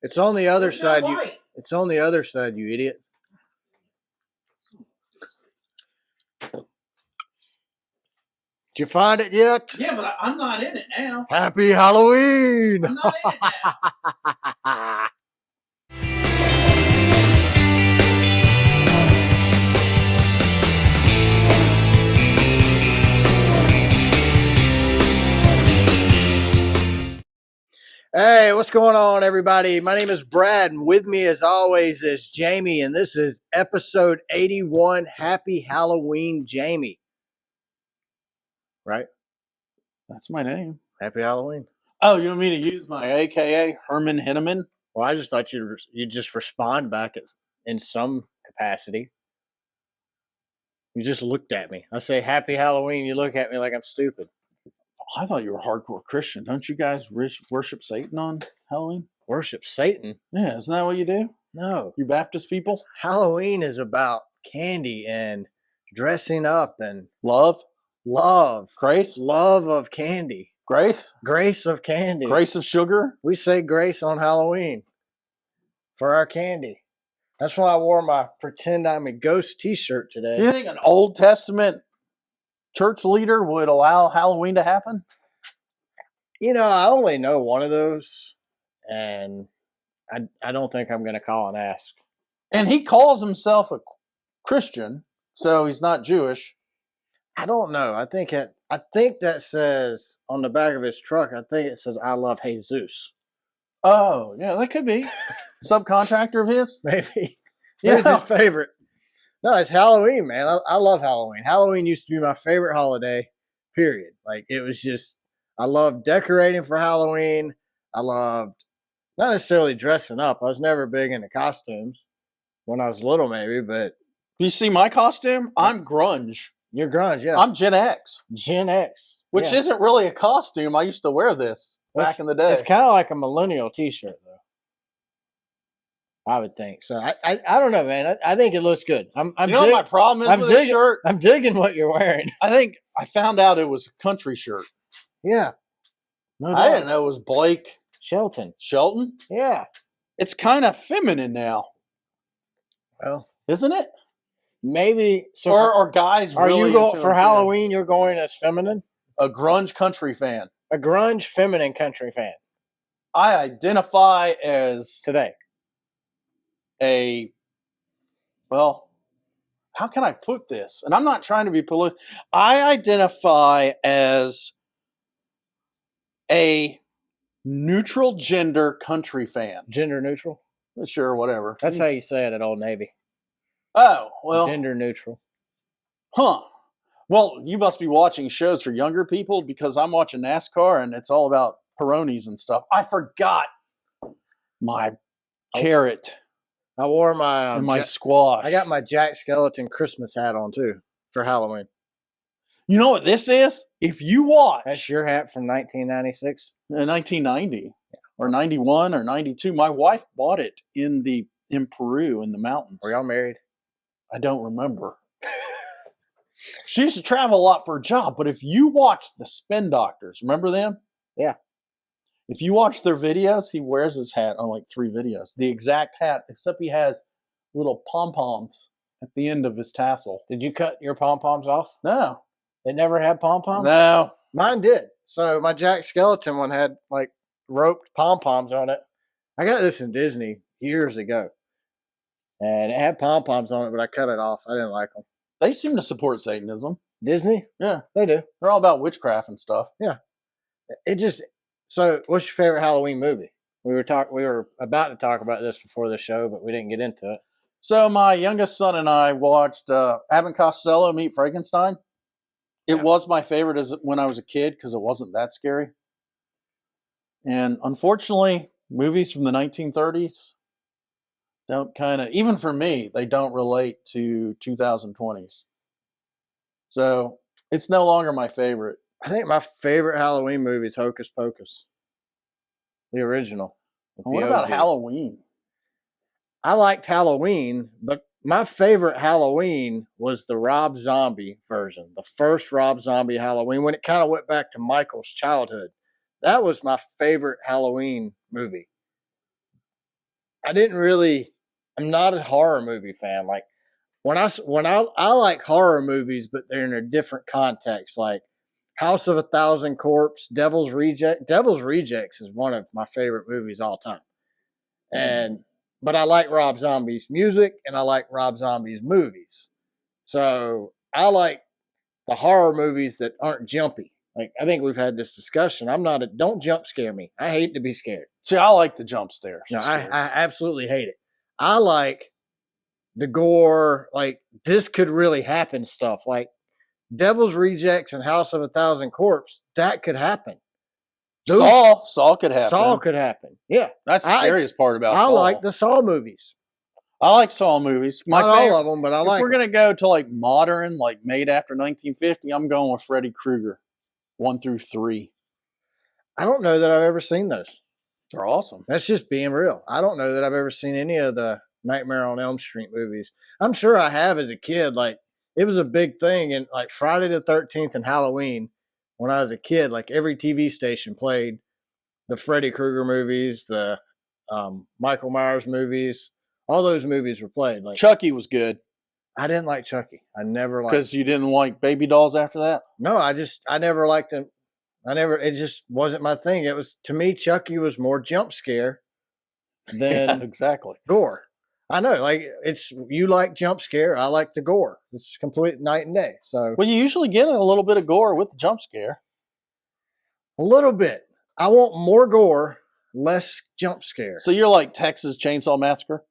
It's on the other It's not side. white. It's on the other side, you idiot. Did you find it yet? Yeah, but I'm not in it now. Happy Halloween! I'm not in it now. Hey, what's going on, everybody? My name is Brad, and with me, as always, is Jamie, and this is episode 81. Happy Halloween, Jamie. Right? That's my name. Happy Halloween. Oh, you want me to use my AKA Herman Hinneman? Well, I just thought you'd just respond back in some capacity. You just looked at me. I say Happy Halloween. You look at me like I'm stupid. I thought you were a hardcore Christian. Don't you guys worship Satan on Halloween? Worship Satan? Yeah, isn't that what you do? No. You Baptist people? Halloween is about candy and dressing up and Love? Grace? Love of candy. Grace? Grace of candy. Grace of sugar? We say grace on Halloween for our candy. That's why I wore my Pretend I'm a Ghost t-shirt today. Do you think an Old Testament church leader would allow Halloween to happen? You know, I only know one of those, and I don't think I'm going to call and ask. And he calls himself a Christian, so he's not Jewish. I don't know. I think that says on the back of his truck, I think it says, I love Jesus. Oh, yeah, that could be. Subcontractor of his? Maybe. Yeah. It's his favorite. No, it's Halloween, man. I love Halloween. Halloween used to be my favorite holiday, period. Like, it was just, I loved decorating for Halloween. I loved not necessarily dressing up. I was never big into costumes when I was little, maybe, but. You see my costume? I'm grunge. You're grunge, yeah. I'm Gen X. Gen X. Which isn't really a costume. I used to wear this back in the day. It's kind of like a millennial t-shirt, though. I would think. So I don't know, man. I think it looks good. You know what my problem is with this shirt? I'm digging what you're wearing. I think I found out it was a country shirt. Yeah. No I didn't know it was Blake Shelton. Shelton? Yeah. It's kind of feminine now. Well, isn't it? Maybe. So or guys are really you going for Halloween? You're going as feminine? A grunge country fan. A grunge feminine country fan. I identify as today. How can I put this? And I'm not trying to be political. I identify as a neutral gender country fan. Gender neutral? Sure, whatever. That's how you say it at Old Navy. Oh, well. Gender neutral. Huh. Well, you must be watching shows for younger people because I'm watching NASCAR and it's all about Peronis and stuff. I forgot my carrot. I wore my squash. I got my Jack Skellington Christmas hat on too for Halloween. You know what this is? If you watch, that's your hat from 1996, 1990, or 91 or 92. My wife bought it in Peru in the mountains. Were y'all married? I don't remember. She used to travel a lot for a job, but if you watch the Spin Doctors, remember them? Yeah. If you watch their videos, he wears his hat on like 3 videos. The exact hat, except he has little pom-poms at the end of his tassel. Did you cut your pom-poms off? No. It never had pom-poms? No. Mine did. So my Jack Skellington one had like roped pom-poms on it. I got this in Disney years ago. And it had pom-poms on it, but I cut it off. I didn't like them. They seem to support Satanism. Disney? Yeah. They do. They're all about witchcraft and stuff. Yeah. So, what's your favorite Halloween movie? We were about to talk about this before the show, but we didn't get into it. So, my youngest son and I watched Abbott and Costello Meet Frankenstein. It was my favorite when I was a kid because it wasn't that scary. And unfortunately, movies from the 1930s don't even for me, they don't relate to 2020s. So, it's no longer my favorite. I think my favorite Halloween movie is Hocus Pocus. The original. What about Halloween? I liked Halloween, but my favorite Halloween was the Rob Zombie version. The first Rob Zombie Halloween, when it kind of went back to Michael's childhood. That was my favorite Halloween movie. I'm not a horror movie fan. Like I like horror movies, but they're in a different context. Like House of a Thousand Corpse, Devil's Reject. Devil's Rejects is one of my favorite movies all time. But I like Rob Zombie's music and I like Rob Zombie's movies. So I like the horror movies that aren't jumpy. Like I think we've had this discussion. Don't jump scare me. I hate to be scared. See, I like the jump scares. No, I absolutely hate it. I like the gore, like this could really happen stuff. Like Devil's Rejects and House of a Thousand Corpse, that could happen. Saw could happen. Saw could happen. Yeah. That's the scariest part about I Saw. like the Saw movies. I like Saw movies. Not all of them, but I like them. If we're going to go to like modern, like made after 1950, I'm going with Freddy Krueger, 1 through 3. I don't know that I've ever seen those. They're awesome. That's just being real. I don't know that I've ever seen any of the Nightmare on Elm Street movies. I'm sure I have as a kid. Like it was a big thing, and like Friday the 13th and Halloween when I was a kid. Like every TV station played the Freddy Krueger movies, the Michael Myers movies. All those movies were played. Like Chucky was good. I didn't like Chucky. I never liked. Because you didn't like baby dolls after that? No, I never liked them. It just wasn't my thing. It was, to me, Chucky was more jump scare than exactly gore. I know, like you like jump scare, I like the gore. It's complete night and day. So well, you usually get a little bit of gore with the jump scare. A little bit. I want more gore, less jump scare. So you're like Texas Chainsaw Massacre?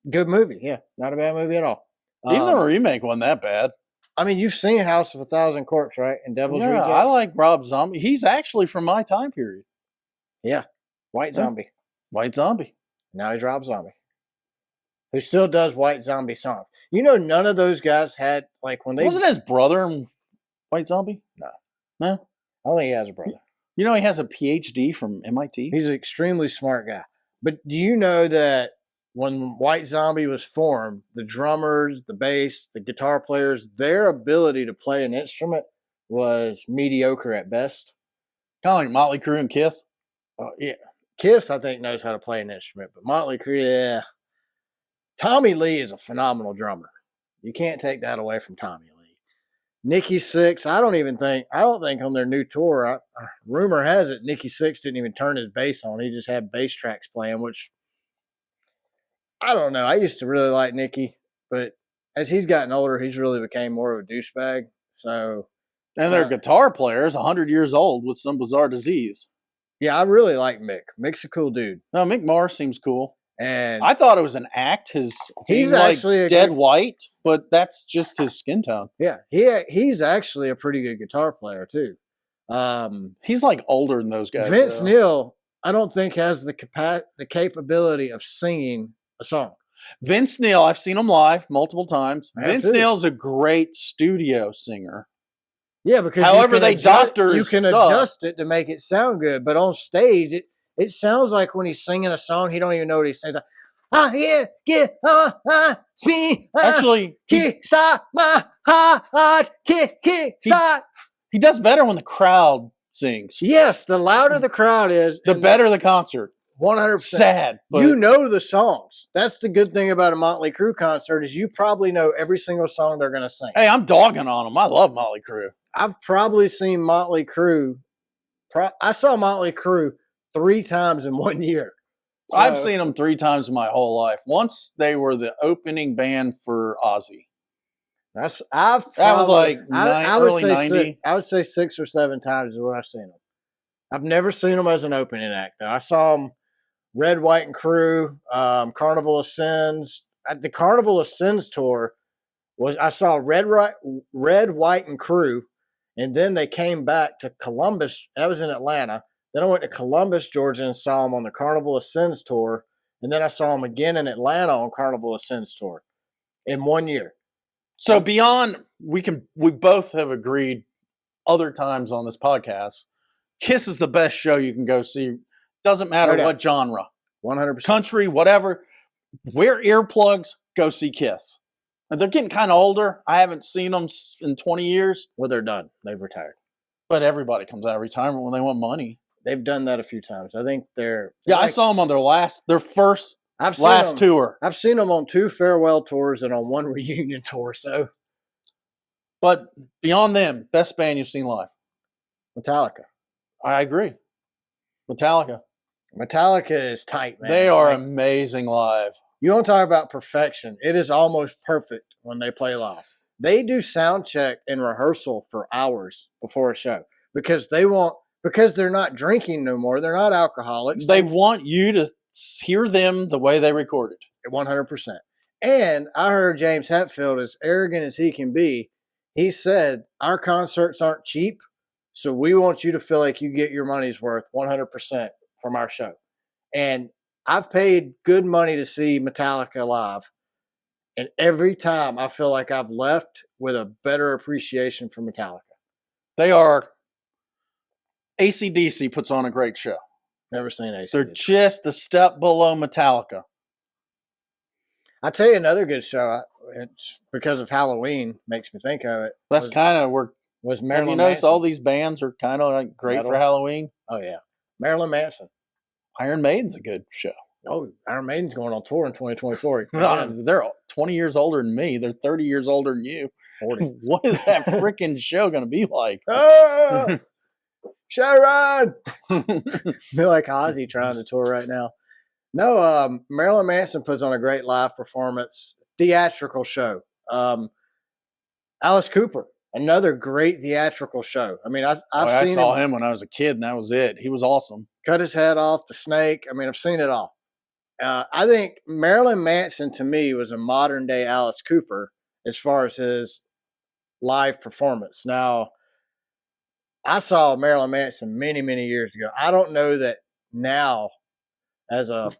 Good movie, yeah. Not a bad movie at all. Even the remake wasn't that bad. I mean, you've seen House of a Thousand Corpse, right? And Devil's Rejects. I like Rob Zombie. He's actually from my time period. Yeah. White Zombie. White Zombie. Now he's Rob Zombie, who still does White Zombie songs. You know, none of those guys had, like, when they... Wasn't his brother in White Zombie? No. No? I don't think he has a brother. You know he has a PhD from MIT? He's an extremely smart guy. But do you know that when White Zombie was formed, the drummers, the bass, the guitar players, their ability to play an instrument was mediocre at best? Kind of like Motley Crue and Kiss? Yeah. Kiss, I think, knows how to play an instrument. But Motley Crue, yeah. Tommy Lee is a phenomenal drummer. You can't take that away from Tommy Lee. Nikki Sixx, I don't think on their new tour, rumor has it Nikki Sixx didn't even turn his bass on. He just had bass tracks playing, which I don't know. I used to really like Nikki, but as he's gotten older, he's really became more of a douchebag. So, and their guitar player is 100 years old with some bizarre disease. Yeah, I really like Mick. Mick's a cool dude. No, Mick Mars seems cool. And I thought it was an act. He's actually like dead white, but that's just his skin tone. Yeah, he's actually a pretty good guitar player too. He's like older than those guys. Vince Neil, I don't think has the capability of singing a song. Vince Neil, I've seen him live multiple times. Vince Neil's a great studio singer. Yeah, because however they doctor you can adjust it to make it sound good, but on stage it sounds like when he's singing a song, he don't even know what he's saying. Actually, kick start my heart, kick start. He does better when the crowd sings. Yes, the louder the crowd is, the better the concert. 100%. Sad. You know the songs. That's the good thing about a Motley Crue concert is you probably know every single song they're going to sing. Hey, I'm dogging on them. I love Motley Crue. I've probably seen Motley Crue. I saw Motley Crue 3 times in 1 year. So, I've seen them 3 times in my whole life. Once they were the opening band for Ozzy. That was like early 90. I would say 6 or 7 times is what I've seen them. I've never seen them as an opening act, though. I saw them Red, White, and Crew, Carnival of Sins. At the Carnival of Sins tour, I saw Red, White, and Crew, and then they came back to Columbus. That was in Atlanta. Then I went to Columbus, Georgia, and saw them on the Carnival of Sins tour. And then I saw them again in Atlanta on Carnival of Sins tour in 1 year. So beyond, we both have agreed other times on this podcast, Kiss is the best show you can go see. Doesn't matter what genre. 100%. Country, whatever. Wear earplugs, go see Kiss. And they're getting kind of older. I haven't seen them in 20 years. Well, they're done. They've retired. But everybody comes out of retirement when they want money. They've done that a few times. I think they're I saw them on their first Last tour. I've seen them on 2 farewell tours and on 1 reunion tour. So, But beyond them, best band you've seen live? Metallica. I agree. Metallica. Metallica is tight, man. They are amazing live. You want to talk about perfection? It is almost perfect when they play live. They do sound check and rehearsal for hours before a show because they're not drinking no more. They're not alcoholics. They want you to hear them the way they recorded. 100%. And I heard James Hetfield, as arrogant as he can be, he said, our concerts aren't cheap, so we want you to feel like you get your money's worth 100% from our show. And I've paid good money to see Metallica live, and every time I feel like I've left with a better appreciation for Metallica. They are – AC/DC puts on a great show. Never seen AC/DC. They're just a step below Metallica. I'll tell you another good show. It's because of Halloween, makes me think of it. That's kind of where – was have Marilyn you noticed Manson. all these bands are kind of like great for Halloween? Oh, yeah. Marilyn Manson. Iron Maiden's a good show. Oh, Iron Maiden's going on tour in 2024. They're 20 years older than me. They're 30 years older than you. 40. What is that freaking show going to be like? Oh, Sharon! Feel like Ozzy trying to tour right now. No, Marilyn Manson puts on a great live performance, theatrical show. Alice Cooper, another great theatrical show. I mean, I saw him when I was a kid, and that was it. He was awesome. Cut his head off, the snake. I mean, I've seen it all. I think Marilyn Manson, to me, was a modern-day Alice Cooper as far as his live performance. Now, I saw Marilyn Manson many, many years ago. I don't know that now, as a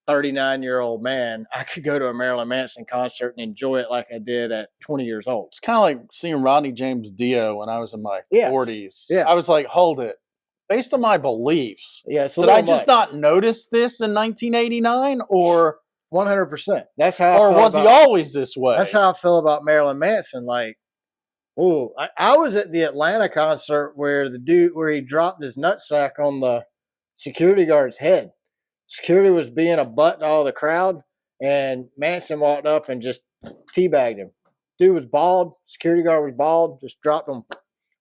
39-year-old man, I could go to a Marilyn Manson concert and enjoy it like I did at 20 years old. It's kind of like seeing Rodney James Dio when I was in my 40s. Yeah. I was like, hold it. Based on my beliefs, did I just not notice this in 1989, or 100%? That's how. Or was he always this way? That's how I feel about Marilyn Manson. Like, I was at the Atlanta concert where he dropped his nutsack on the security guard's head. Security was being a butt to all the crowd, and Manson walked up and just teabagged him. Dude was bald. Security guard was bald. Just dropped him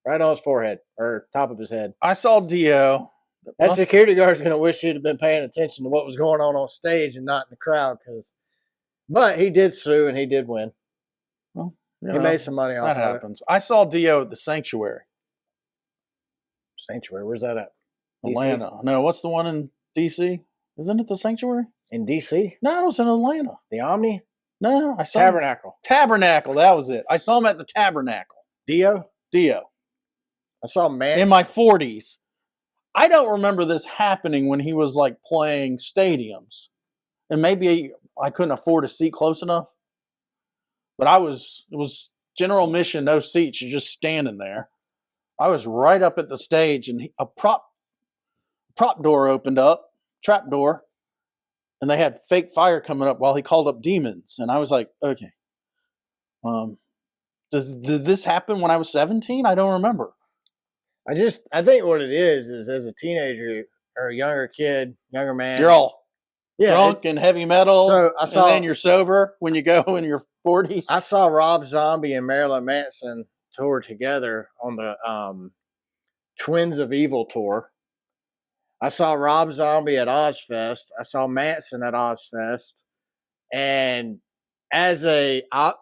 right on his forehead or top of his head. I saw Dio. That security guard's going to wish he'd have been paying attention to what was going on stage and not in the crowd. But he did sue and he did win. Well, he made some money off of it. That happens. I saw Dio at the Sanctuary. Sanctuary? Where's that at? Atlanta. DC? No, what's the one in D.C.? Isn't it the Sanctuary? In D.C.? No, it was in Atlanta. The Omni? No, I saw Tabernacle. Tabernacle, that was it. I saw him at the Tabernacle. Dio. I saw Manson. In my 40s. I don't remember this happening when he was like playing stadiums. And maybe I couldn't afford a seat close enough. But it was general admission, no seats. You're just standing there. I was right up at the stage, and a prop door opened up, trap door, and they had fake fire coming up while he called up demons. And I was like, okay. Did this happen when I was 17? I don't remember. I think what it is as a teenager or a younger man, you're all drunk and heavy metal. So and then you're sober when you go in your 40s. I saw Rob Zombie and Marilyn Manson tour together on the Twins of Evil tour. I saw Rob Zombie at Ozfest. I saw Manson at Ozfest. And as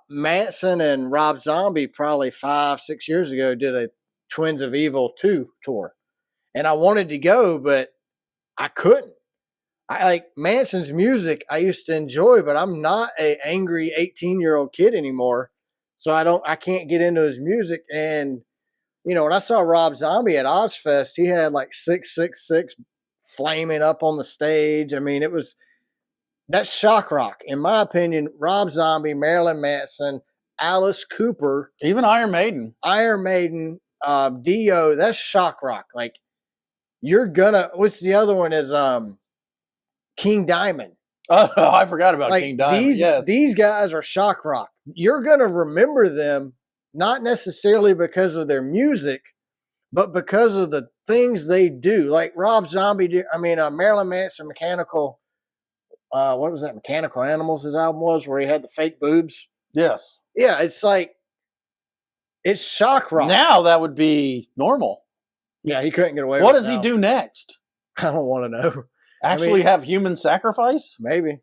Manson and Rob Zombie probably 5-6 years ago did a Twins of Evil 2 tour. And I wanted to go, but I couldn't. I like Manson's music I used to enjoy, but I'm not an angry 18-year-old kid anymore. So I can't get into his music. And, when I saw Rob Zombie at Ozfest, he had like 666 flaming up on the stage. I mean, that's shock rock. In my opinion, Rob Zombie, Marilyn Manson, Alice Cooper. Even Iron Maiden. Dio, that's shock rock. Like, what's the other one is King Diamond. Oh, I forgot about King Diamond. These guys are shock rock. You're going to remember them not necessarily because of their music, but because of the things they do. Like Rob Zombie, Marilyn Manson, Mechanical what was that? Mechanical Animals. His album was where he had the fake boobs. Yes. Yeah, it's like it's shock rock. Now that would be normal. Yeah, he couldn't get away. What with does it he now. do next? I don't want to know. Actually, have human sacrifice? Maybe.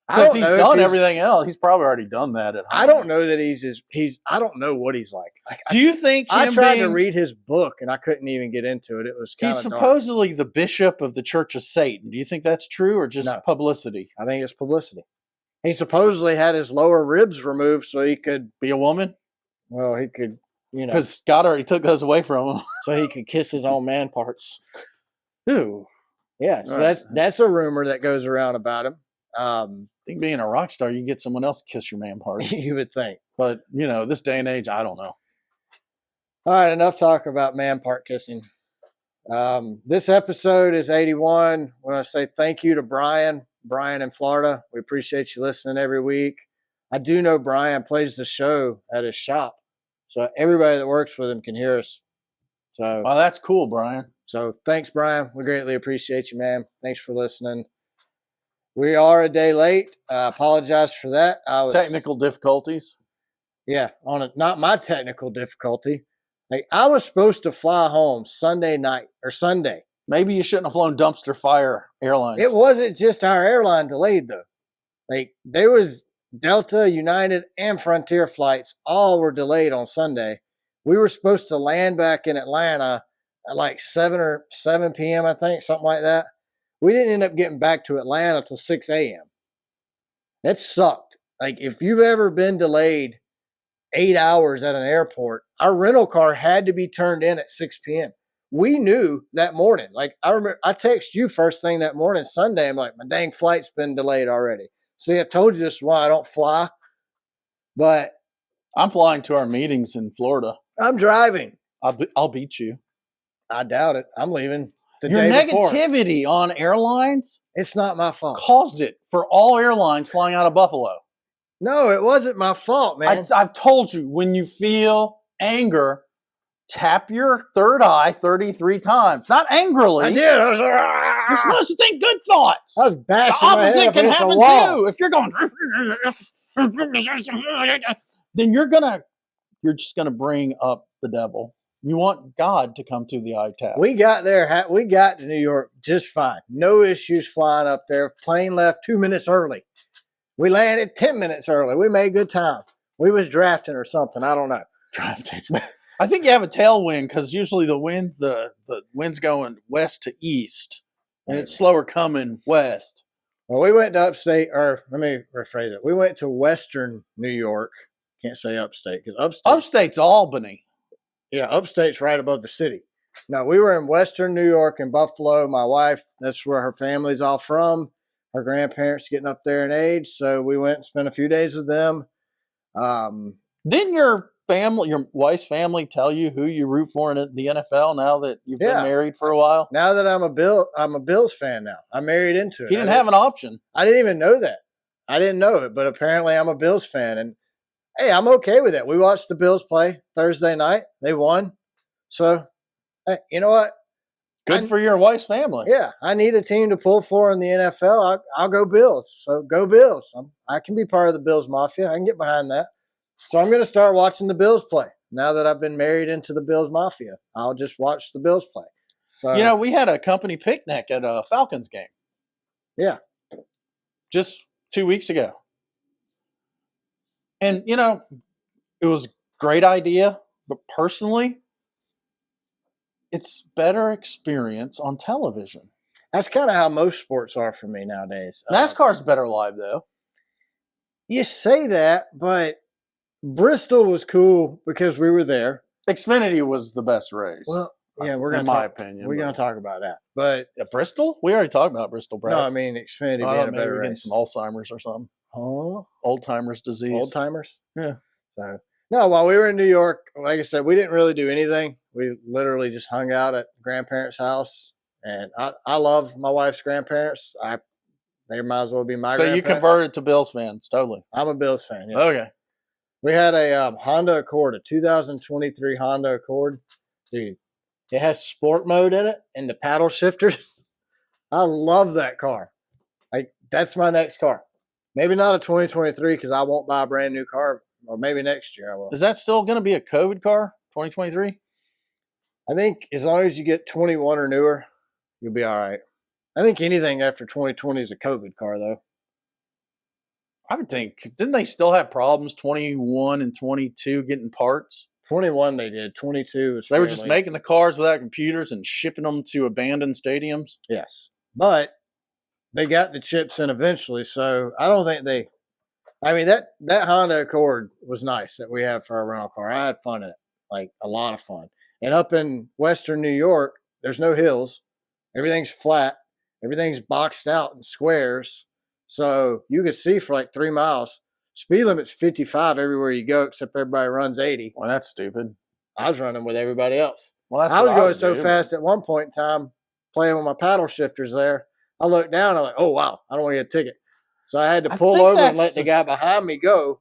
Because he's done everything else. He's probably already done that at home. I don't know that he's. I don't know what he's like. Do you think I tried to read his book and I couldn't even get into it. It was kind of. He's supposedly the bishop of the Church of Satan. Do you think that's true or just publicity? I think it's publicity. He supposedly had his lower ribs removed so he could be a woman. Well, he could, because God already took those away from him, so he could kiss his own man parts. Ooh, yeah. So that's a rumor that goes around about him. I think being a rock star, you get someone else to kiss your man parts. You would think, but this day and age, I don't know. All right, enough talk about man part kissing. This episode is 81. I want to say thank you to Brian in Florida. We appreciate you listening every week. I do know Brian plays the show at his shop, so everybody that works with him can hear us. So, well, that's cool, Brian. So thanks, Brian. We greatly appreciate you, man. Thanks for listening. We are a day late. I apologize for that. Technical difficulties. Yeah, not my technical difficulty. Like, I was supposed to fly home Sunday night or Sunday. Maybe you shouldn't have flown Dumpster Fire Airlines. It wasn't just our airline delayed, though. Like, there was Delta, United, and Frontier flights. All were delayed on Sunday. We were supposed to land back in Atlanta at like 7 p.m., I think, something like that. We didn't end up getting back to Atlanta till 6 a.m. That sucked. Like, if you've ever been delayed 8 hours at an airport, our rental car had to be turned in at 6 p.m. We knew that morning. Like, I remember I texted you first thing that morning, Sunday. I'm like, my dang flight's been delayed already. See, I told you this is why I don't fly. But I'm flying to our meetings in Florida. I'm driving. I'll beat you. I doubt it. I'm leaving the Your day before. negativity on airlines, it's not my fault, caused it for all airlines flying out of Buffalo. No, it wasn't my fault, man. I've told you, when you feel anger, tap your third eye 33 times. Not angrily. I did. I was like, you're supposed to think good thoughts. I was bashing the opposite can happen too. If you're going, then you're just gonna bring up the devil. You want God to come through the eye tap. We got there. We got to New York just fine. No issues flying up there. Plane left 2 minutes early. We landed 10 minutes early. We made good time. We was drafting or something. I don't know. Drafting. I think you have a tailwind because usually the wind's going west to east, and it's slower coming west. Well, we went to upstate, or let me rephrase it. We went to Western New York. Can't say upstate because upstate's Albany. Yeah, upstate's right above the city. No, we were in Western New York in Buffalo. My wife, that's where her family's all from. Her grandparents getting up there in age, so we went and spent a few days with them. Didn't your wife's family, tell you who you root for in the NFL now that you've been married for a while? Now that I'm a Bills fan now. I'm married into it. He didn't have an option. I didn't even know that. I didn't know it, but apparently I'm a Bills fan, and hey, I'm okay with it. We watched the Bills play Thursday night. They won. So, hey, you know what? Good for your wife's family. Yeah, I need a team to pull for in the NFL. I'll go Bills. So go Bills. I can be part of the Bills Mafia. I can get behind that. So I'm going to start watching the Bills play. Now that I've been married into the Bills Mafia, I'll just watch the Bills play. So we had a company picnic at a Falcons game. Yeah. Just 2 weeks ago. And, it was a great idea, but personally, it's better experience on television. That's kind of how most sports are for me nowadays. NASCAR's better live, though. You say that, but Bristol was cool because we were there. Xfinity was the best race. Well, yeah, we're going to my opinion. We're going to talk about that. But Bristol? We already talked about Bristol, Brad. No, I mean Xfinity being a better race. Some Alzheimer's or something. Huh? Old-timers disease. Old-timers? Yeah. So, no, while we were in New York, like I said, we didn't really do anything. We literally just hung out at grandparents' house. And I love my wife's grandparents. They might as well be my grandparents. So you converted to Bills fans, totally. I'm a Bills fan, yes. Okay. We had a Honda Accord, a 2023 Honda Accord. Dude, it has sport mode in it and the paddle shifters. I love that car. Like, That's my next car. Maybe not a 2023 because I won't buy a brand new car, or maybe next year I will. Is that still going to be a COVID car, 2023? I think as long as you get 21 or newer, you'll be all right. I think anything after 2020 is a COVID car, though. I would think. Didn't they still have problems 21 and 22 getting parts? 21 they did. 22 was They were just making the cars without computers and shipping them to abandoned stadiums. Yes. But they got the chips in eventually, so I don't think they – I mean, that Honda Accord was nice that we have for our rental car. I had fun in it, like a lot of fun. And up in western New York, there's no hills. Everything's flat. Everything's boxed out in squares. So you could see for like 3 miles. Speed limit's 55 everywhere you go, except everybody runs 80. Well, that's stupid. I was running with everybody else. Well, that's I was what going would so do. fast at one point in time, playing with my paddle shifters there. I looked down, I'm like, oh, wow, I don't want to get a ticket. So I had to pull over and let the guy behind me go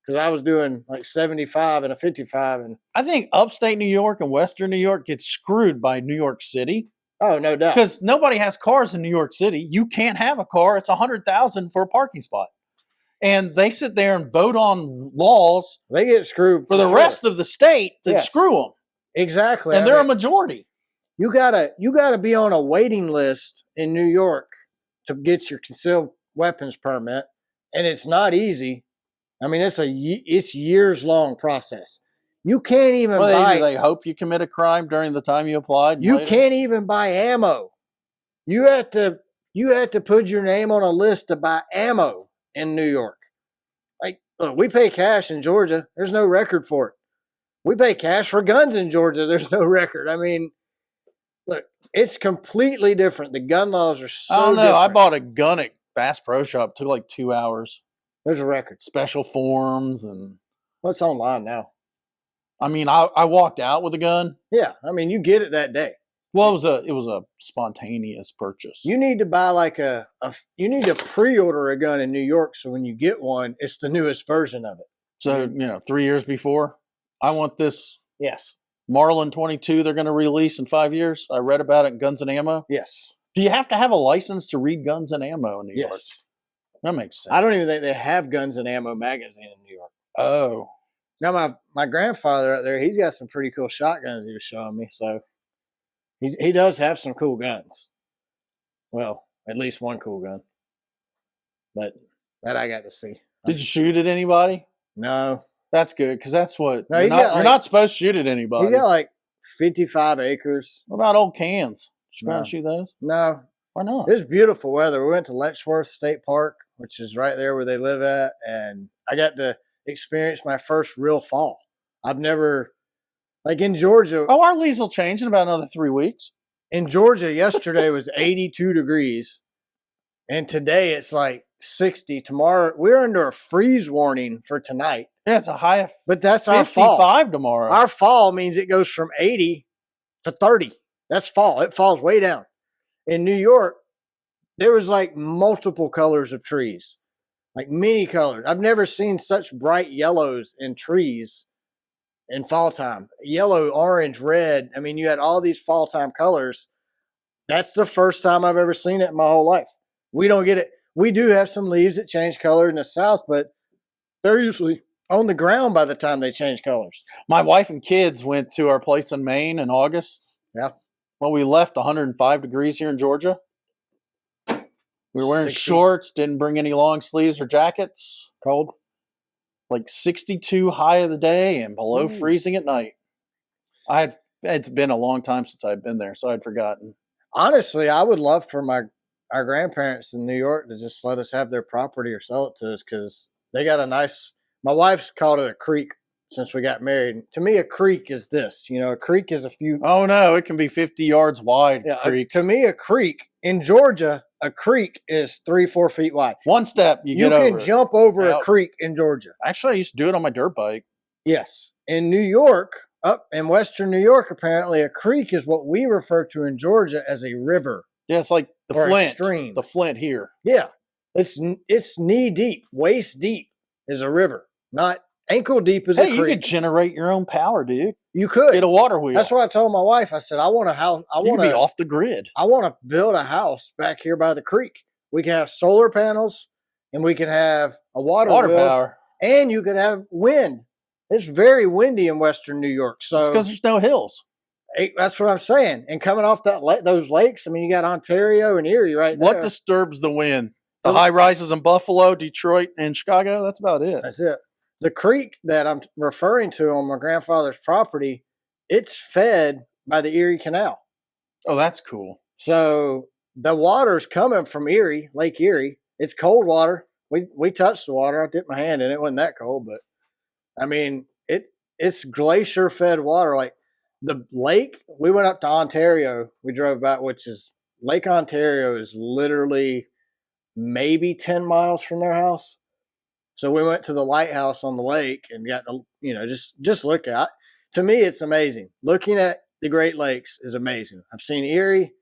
because I was doing like 75 and a 55. And I think upstate New York and western New York gets screwed by New York City. Oh, no doubt. Because nobody has cars in New York City. You can't have a car. It's $100,000 for a parking spot. And they sit there and vote on laws. They get screwed for the rest of the state that screw them. Exactly. And they're a majority. You gotta be on a waiting list in New York to get your concealed weapons permit, and it's not easy. I mean, it's years long process. You can't even buy. They hope you commit a crime during the time you applied. You can't even buy ammo. You had to put your name on a list to buy ammo in New York. Like, look, we pay cash in Georgia. There's no record for it. We pay cash for guns in Georgia. There's no record. I mean, look, it's completely different. The gun laws are so different. I bought a gun at Bass Pro Shop. It took like 2 hours. There's a record. Special forms and. What's online now? I mean, I walked out with a gun. Yeah, I mean, you get it that day. Well, it was a spontaneous purchase. You need to buy you need to pre-order a gun in New York, so when you get one, it's the newest version of it. So 3 years before, I want this. Yes. Marlin 22 they're going to release in 5 years. I read about it in Guns and Ammo. Yes. Do you have to have a license to read Guns and Ammo in New York? That makes sense. I don't even think they have Guns and Ammo magazine in New York. Oh. Now, my grandfather out there, he's got some pretty cool shotguns he was showing me, so he does have some cool guns. Well, at least one cool gun. But that I got to see. Did you shoot at anybody? No. That's good, because that's what no, you're not supposed to shoot at anybody. He got like 55 acres. What about old cans? Did you go and shoot those? No. Why not? It was beautiful weather. We went to Letchworth State Park, which is right there where they live at, and I got to experience my first real fall. I've never, like in Georgia. Oh, our leaves will change in about another 3 weeks. In Georgia, yesterday was 82 degrees, and today it's like 60. Tomorrow, we're under a freeze warning for tonight. Yeah, it's a high of but that's 55 our fall. Tomorrow. Our fall means it goes from 80 to 30. That's fall. It falls way down. In New York, there was like multiple colors of trees, like many colors. I've never seen such bright yellows in trees in fall time. Yellow, orange, red. I mean, you had all these fall time colors. That's the first time I've ever seen it in my whole life. We don't get it. We do have some leaves that change color in the South, but they're usually on the ground by the time they change colors. My wife and kids went to our place in Maine in August. Yeah. Well, we left 105 degrees here in Georgia. We were wearing 60. shorts, didn't bring any long sleeves or jackets. Cold. Like 62 high of the day and below freezing at night. It's been a long time since I'd been there, so I'd forgotten. Honestly, I would love for our grandparents in New York to just let us have their property or sell it to us, because they got my wife's called it a creek since we got married. To me, a creek is this. A creek is a few. Oh, no, it can be 50 yards wide. Yeah, creek. To me, a creek in Georgia, a creek is 3-4 feet wide. One step, you can jump over a creek in Georgia. Actually, I used to do it on my dirt bike. Yes. In New York, up in western New York, apparently a creek is what we refer to in Georgia as a river. Yeah, it's like the Flint. Stream. The Flint here. Yeah. It's knee deep, waist deep is a river. Not ankle deep as a creek. You could generate your own power, dude. You could. Get a water wheel. That's what I told my wife. I said, I want a house. You want to be off the grid. I want to build a house back here by the creek. we can have solar panels, and we can have a water wheel, power. and you could have wind. It's very windy in Western New York. So it's because there's no hills. That's what I'm saying. And coming off those lakes, I mean, you got Ontario and Erie right there. What disturbs the wind? The high rises in Buffalo, Detroit, and Chicago. That's about it. That's it. The creek that I'm referring to on my grandfather's property, it's fed by the Erie Canal. Oh, that's cool. So the water's coming from Erie, Lake Erie. It's cold water. We touched the water. I dipped my hand in it. It wasn't that cold, but I mean, it's glacier fed water. Like the lake, we went up to Ontario. We drove back, which is Lake Ontario is literally maybe 10 miles from their house. So we went to the lighthouse on the lake and got to, just look at it. To me, it's amazing. Looking at the Great Lakes is amazing. I've seen Erie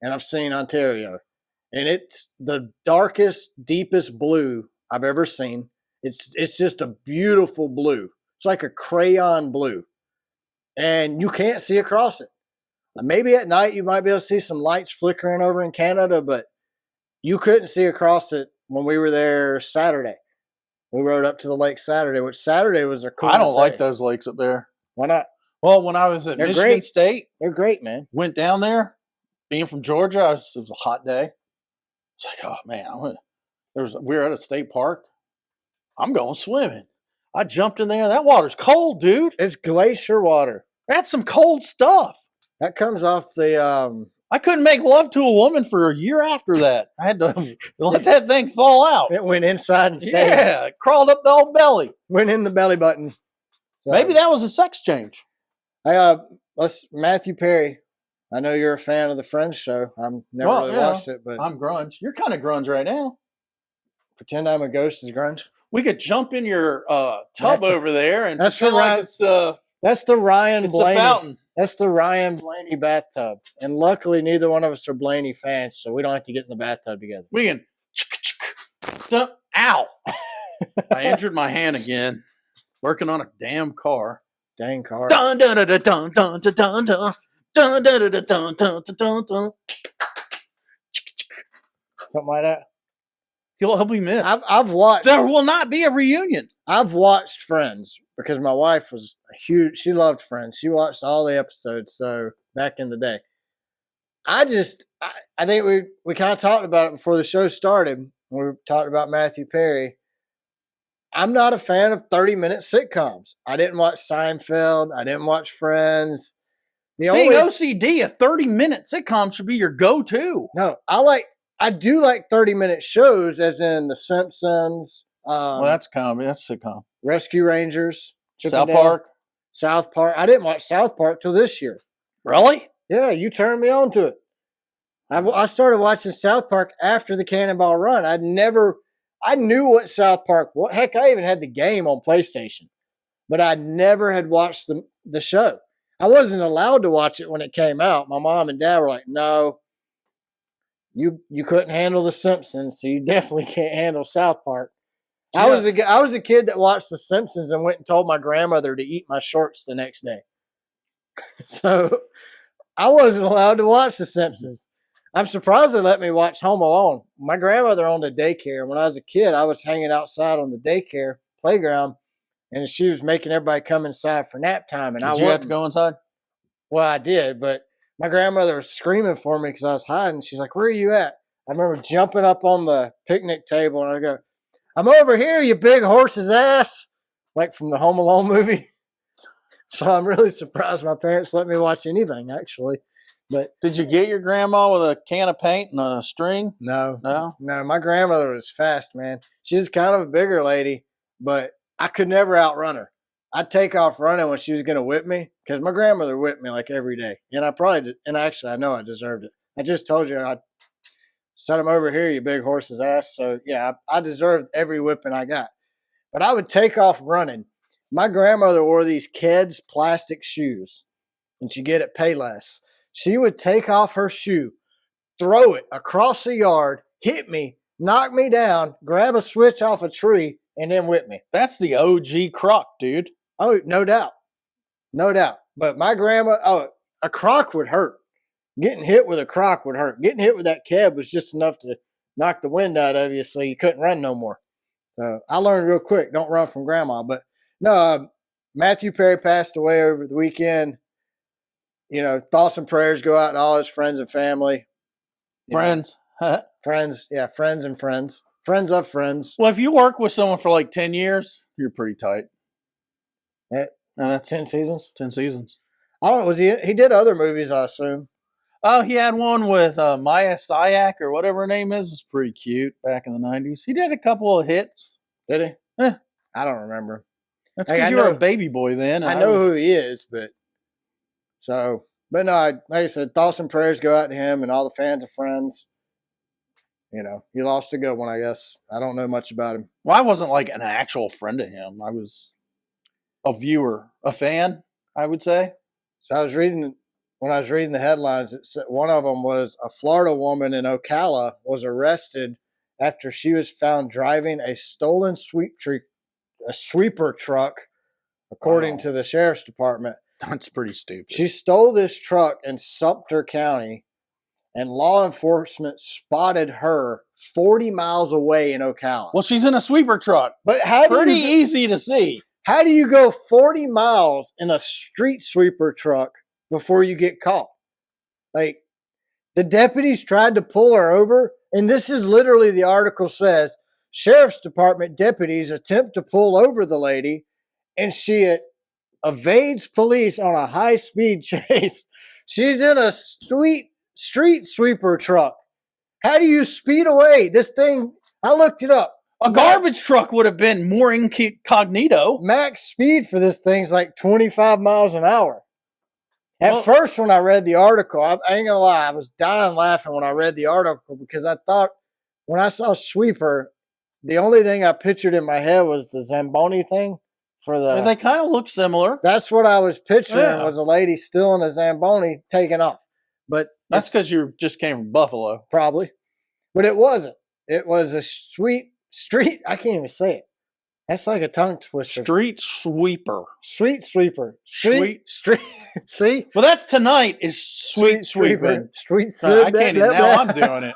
and I've seen Ontario, and it's the darkest, deepest blue I've ever seen. It's just a beautiful blue. It's like a crayon blue, and you can't see across it. Maybe at night you might be able to see some lights flickering over in Canada, but you couldn't see across it when we were there Saturday. We rode up to the lake Saturday, which Saturday was a cool. I don't like those lakes up there. Why not? Well, when I was at Michigan State, they're great, man. Went down there. Being from Georgia, it was a hot day. It's like, oh man, we were at a state park. I'm going swimming. I jumped in there. That water's cold, dude. It's glacier water. That's some cold stuff. That comes off the. I couldn't make love to a woman for a year after that. I had to let that thing fall out. It went inside and stayed. Yeah, it crawled up the old belly. Went in the belly button. So, maybe that was a sex change. Matthew Perry. I know you're a fan of the Friends show. I've never really watched it, but I'm grunge. You're kind of grunge right now. Pretend I'm a ghost is grunge. We could jump in your tub over there and that's the Ryan. That's the Ryan Blaney. The fountain. That's the Ryan Blaney bathtub. And luckily, neither one of us are Blaney fans, so we don't have to get in the bathtub together. We can. Ow! I injured my hand again. Working on a damn car. Dang car. Dun dun dun dun dun dun dun dun dun. Dun, dun, dun, dun, dun, dun, dun. Something like that. He'll be missed. I've watched. There will not be a reunion. I've watched Friends because my wife was she loved Friends. She watched all the episodes. So back in the day, I think we kind of talked about it before the show started. We talked about Matthew Perry. I'm not a fan of 30-minute sitcoms. I didn't watch Seinfeld. I didn't watch Friends. Being OCD, a 30-minute sitcom should be your go-to. No, I do like 30-minute shows, as in The Simpsons. Well, that's comedy. That's sitcom. Rescue Rangers. South Park. South Park. I didn't watch South Park till this year. Really? Yeah, you turned me on to it. I started watching South Park after the Cannonball Run. I knew what South Park was. Heck, I even had the game on PlayStation, but I never had watched the show. I wasn't allowed to watch it when it came out. My mom and dad were like, no, you couldn't handle The Simpsons, so you definitely can't handle South Park. Yeah. I was a kid that watched The Simpsons and went and told my grandmother to eat my shorts the next day. So I wasn't allowed to watch The Simpsons. I'm surprised they let me watch Home Alone. My grandmother owned a daycare. When I was a kid, I was hanging outside on the daycare playground, and she was making everybody come inside for nap time. And did you have to go inside? Well, I did, but my grandmother was screaming for me because I was hiding. She's like, where are you at? I remember jumping up on the picnic table, and I go, I'm over here, you big horse's ass, like from the Home Alone movie. So I'm really surprised my parents let me watch anything, actually. But did you get your grandma with a can of paint and a string? No. My grandmother was fast, man. She's kind of a bigger lady, but I could never outrun her. I'd take off running when she was going to whip me because my grandmother whipped me like every day. And I probably did. And actually, I know I deserved it. I just told you I set him over here, you big horse's ass. So, yeah, I deserved every whipping I got. But I would take off running. My grandmother wore these Keds plastic shoes, and you get at Payless. She would take off her shoe, throw it across the yard, hit me, knock me down, grab a switch off a tree, and then whip me. That's the OG croc, dude. Oh, no doubt. No doubt. But my grandma, a croc would hurt. Getting hit with a croc would hurt. Getting hit with that cab was just enough to knock the wind out of you so you couldn't run no more. So I learned real quick, don't run from grandma. But no, Matthew Perry passed away over the weekend. You know, thoughts and prayers go out to all his friends and family. Friends. Friends, yeah, friends and friends. Friends of friends. Well, if you work with someone for like 10 years, you're pretty tight. Yeah. That's 10 seasons? 10 seasons. I don't know, he did other movies, I assume. Oh, he had one with Maya Sayak or whatever her name is. It's pretty cute back in the 90s. He did a couple of hits. Did he? Yeah. I don't remember. That's because you were a baby boy then. I know who he is, but no, like I said, thoughts and prayers go out to him and all the fans and friends. You know, he lost a good one, I guess. I don't know much about him. Well, I wasn't like an actual friend of him. I was a viewer, a fan, I would say. So when I was reading the headlines, it said one of them was a Florida woman in Ocala was arrested after she was found driving a stolen sweeper truck, according to the sheriff's department. That's pretty stupid. She stole this truck in Sumter County, and law enforcement spotted her 40 miles away in Ocala. Well, she's in a sweeper truck. But pretty easy to see. How do you go 40 miles in a street sweeper truck before you get caught? Like, the deputies tried to pull her over, and this is literally the article says, Sheriff's Department deputies attempt to pull over the lady, and she evades police on a high-speed chase. She's in a street sweeper truck. How do you speed away? This thing, I looked it up. A garbage truck would have been more incognito. Max speed for this thing's like 25 miles an hour. At first, when I read the article, I ain't gonna lie, I was dying laughing when I read the article because I thought when I saw sweeper, the only thing I pictured in my head was the Zamboni thing. They kind of look similar. That's what I was picturing was a lady still in a Zamboni taking off. But that's because you just came from Buffalo. Probably. But it wasn't. It was a street. I can't even say it. That's like a tongue twister. Street sweeper. Street sweeper. Street. See? Well, that's tonight is sweet sweeper. Street sweeper. I can't even. Now I'm doing it.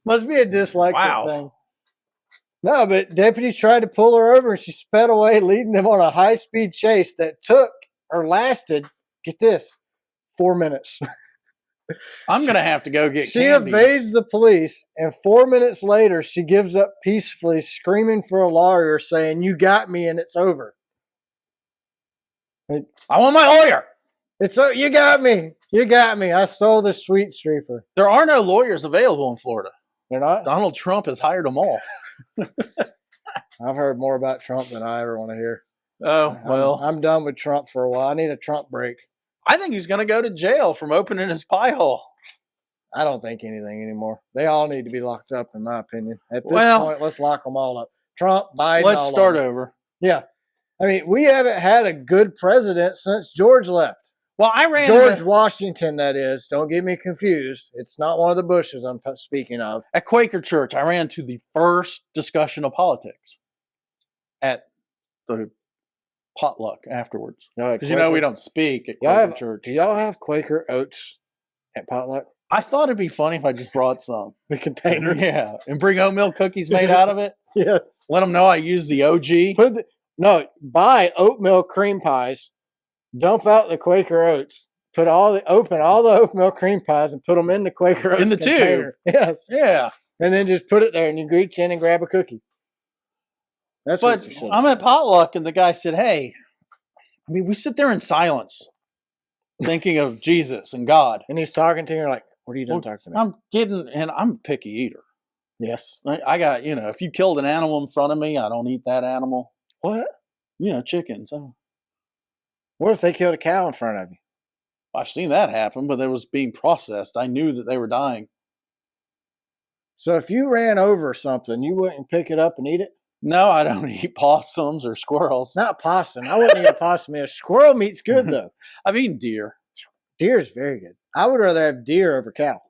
Must be a dyslexic thing. No, but deputies tried to pull her over and she sped away, leading them on a high-speed chase that lasted, get this, 4 minutes. I'm going to have to go get She candy. evades the police, and 4 minutes later, she gives up peacefully, screaming for a lawyer, saying, "You got me, and it's over." I want my lawyer. You got me. You got me. I stole the sweet streeper. There are no lawyers available in Florida. They're not? Donald Trump has hired them all. I've heard more about Trump than I ever want to hear. Oh, well. I'm done with Trump for a while. I need a Trump break. I think he's going to go to jail from opening his pie hole. I don't think anything anymore. They all need to be locked up, in my opinion. At this point, let's lock them all up. Trump, Biden, let's start over. Yeah. I mean, we haven't had a good president since George left. Well, I ran George Washington, that is. Don't get me confused. It's not one of the Bushes I'm speaking of. At Quaker Church, I ran to the first discussion of politics at the potluck afterwards. Because we don't speak at Quaker Church. Do y'all have Quaker oats at potluck? I thought it'd be funny if I just brought some. The container? Yeah. And bring oatmeal cookies made out of it? Yes. Let them know I use the OG. Buy oatmeal cream pies. Dump out the Quaker oats. Open all the oatmeal cream pies and put them in the Quaker oats in the container. tube. Yes. Yeah. And then just put it there, and you reach in and grab a cookie. That's what you should. I'm at potluck, and the guy said, "Hey, I mean, we sit there in silence, thinking of Jesus and God." And he's talking to you, like, "What are you doing talking to me?" I'm a picky eater. Yes. I got, if you killed an animal in front of me, I don't eat that animal. What? Chickens. What if they killed a cow in front of you? I've seen that happen, but it was being processed. I knew that they were dying. So if you ran over something, you wouldn't pick it up and eat it? No, I don't eat possums or squirrels. Not possum. I wouldn't eat a possum. Squirrel meat's good, though. I've eaten deer. Deer is very good. I would rather have deer over cow.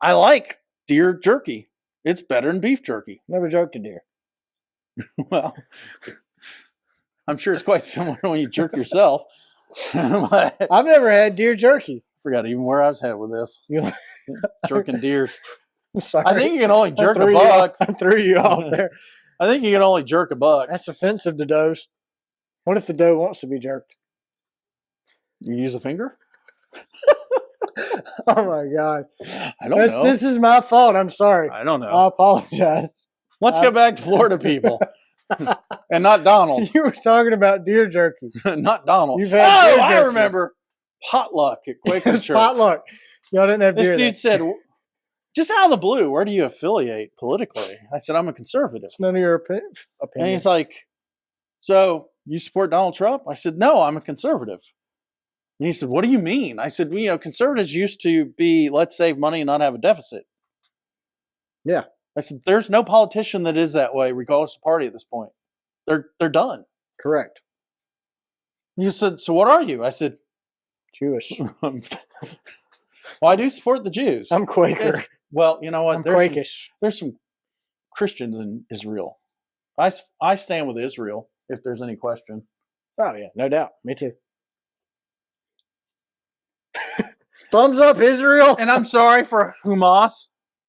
I like deer jerky. It's better than beef jerky. Never joked a deer. Well, I'm sure it's quite similar when you jerk yourself. I've never had deer jerky. Forgot even where I was headed with this. Jerking deers. I'm sorry. I think you can only jerk a threw you buck. I threw you off there. I think you can only jerk a buck. That's offensive to does. What if the doe wants to be jerked? You use a finger? Oh my God. I don't know. This is my fault. I'm sorry. I don't know. I apologize. Let's go back to Florida people. And not Donald. You were talking about deer jerky. Not Donald. You've had deer I jerky. remember. Potluck at Quaker It's Church. potluck. Y'all didn't have This deer. dude said, just out of the blue, where do you affiliate politically? I said, I'm a conservative. It's none of your opinion. And he's like, so you support Donald Trump? I said, no, I'm a conservative. And he said, what do you mean? I said, well, conservatives used to be, let's save money and not have a deficit. Yeah. I said, there's no politician that is that way, regardless of party at this point. They're done. Correct. He said, so what are you? I said, Jewish. well, I do support the Jews. I'm Quaker. Well, you know what? I'm Quakish. There's some Christians in Israel. I stand with Israel, if there's any question. Oh, yeah. No doubt. Me too. Thumbs up, Israel. And I'm sorry for Hamas,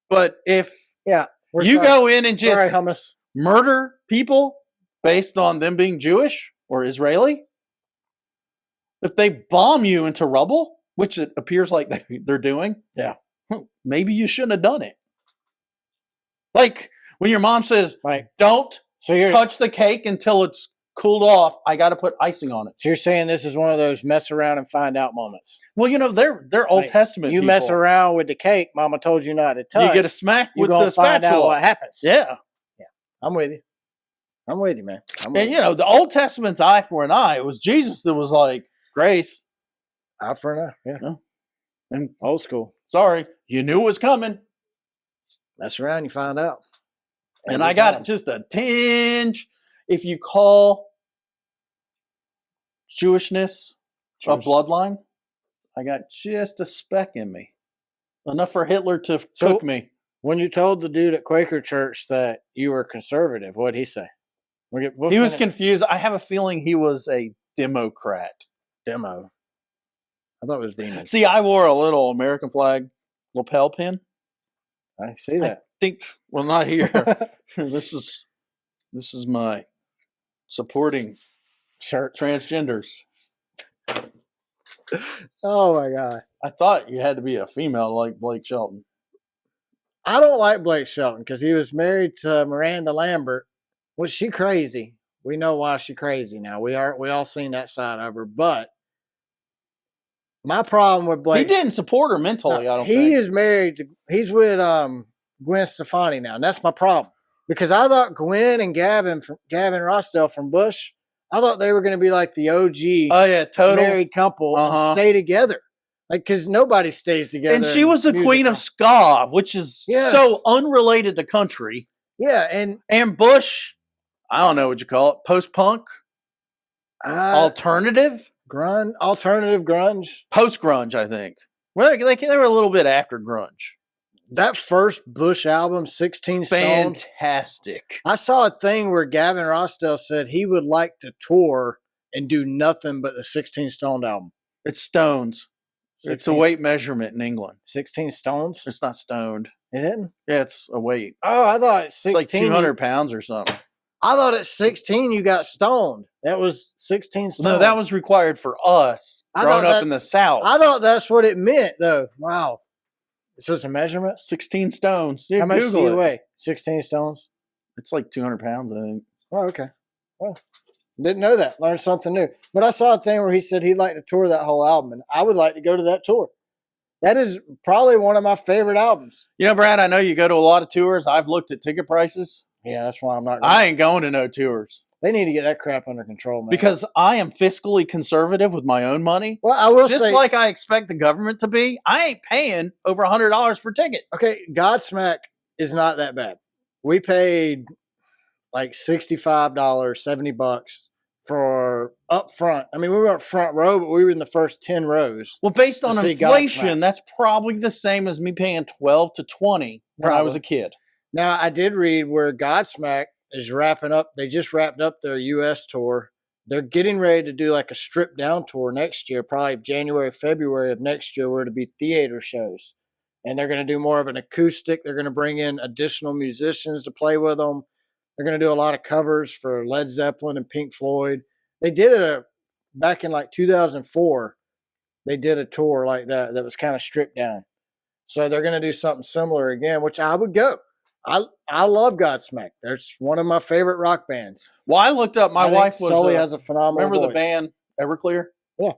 but if you go in and just hummus. murder people based on them being Jewish or Israeli, if they bomb you into rubble, which it appears like they're doing, maybe you shouldn't have done it. Like when your mom says, don't touch the cake until it's cooled off, I got to put icing on it. So you're saying this is one of those mess around and find out moments. Well, they're Old Testament You people. mess around with the cake, mama told you not to touch. You get a smack with the find spatula. out what happens. Yeah. I'm with you. I'm with you, man. The Old Testament's eye for an eye. It was Jesus that was like, grace. Eye for an eye, yeah. And old school. Sorry, you knew it was coming. Mess around, you find out. And I got just a tinge. If you call Jewishness a bloodline, I got just a speck in me. Enough for Hitler to cook me. When you told the dude at Quaker Church that you were conservative, what did he say? He was confused. I have a feeling he was a Democrat. Demo. I thought it was demon. See, I wore a little American flag lapel pin. I see that. I think, well, not here. This is my supporting shirt. Transgenders. Oh my God. I thought you had to be a female like Blake Shelton. I don't like Blake Shelton because he was married to Miranda Lambert. Was she crazy? We know why she's crazy now. We all seen that side of her. But my problem with Blake, he didn't support her mentally. I don't think he is married to. He's with Gwen Stefani now, and that's my problem because I thought Gwen and Gavin Rossdale from Bush, I thought they were going to be like the OG, total married couple and stay together. Like, because nobody stays together. And she was the queen of ska, which is so unrelated to country. Yeah, and Bush, I don't know what you call it, post-punk, alternative grunge, post-grunge, I think. Well, they were a little bit after grunge. That first Bush album, 16 Stone, fantastic. I saw a thing where Gavin Rossdale said he would like to tour and do nothing but the 16 Stone album. It's stones. It's a weight measurement in England. 16 stones? It's not stoned. It isn't? Yeah, it's a weight. Oh, I thought it's 16. It's like 200 pounds or something. I thought at 16 you got stoned. That was 16 stones. No, that was required for us growing up in the South. I thought that's what it meant, though. Wow. So it's a measurement? 16 stones. Yeah, how much do you weigh? 16 stones? It's like 200 pounds, I think. Oh, okay. Well, didn't know that. Learned something new. But I saw a thing where he said he'd like to tour that whole album, and I would like to go to that tour. That is probably one of my favorite albums. You know, Brad, I know you go to a lot of tours. I've looked at ticket prices. Yeah, that's why I'm not going. I ain't going to no tours. They need to get that crap under control, man. Because I am fiscally conservative with my own money. Well, I will just say, like I expect the government to be, I ain't paying over $100 for a ticket. Okay, Godsmack is not that bad. We paid like $65, $70 for up front. I mean, we weren't front row, but we were in the first 10 rows. Well, based on inflation, that's probably the same as me paying $12 to $20 when I was a kid. Now, I did read where Godsmack is wrapping up. They just wrapped up their U.S. tour. They're getting ready to do like a stripped down tour next year, probably January, February of next year, where it'll be theater shows. and they're going to do more of an acoustic. They're going to bring in additional musicians to play with them. They're going to do a lot of covers for Led Zeppelin and Pink Floyd. They did it back in like 2004. They did a tour like that was kind of stripped down. So they're going to do something similar again, which I would go. I love Godsmack. They're one of my favorite rock bands. Well, I looked up. My wife was. Sully has a phenomenal Remember voice. the band Everclear? Yeah.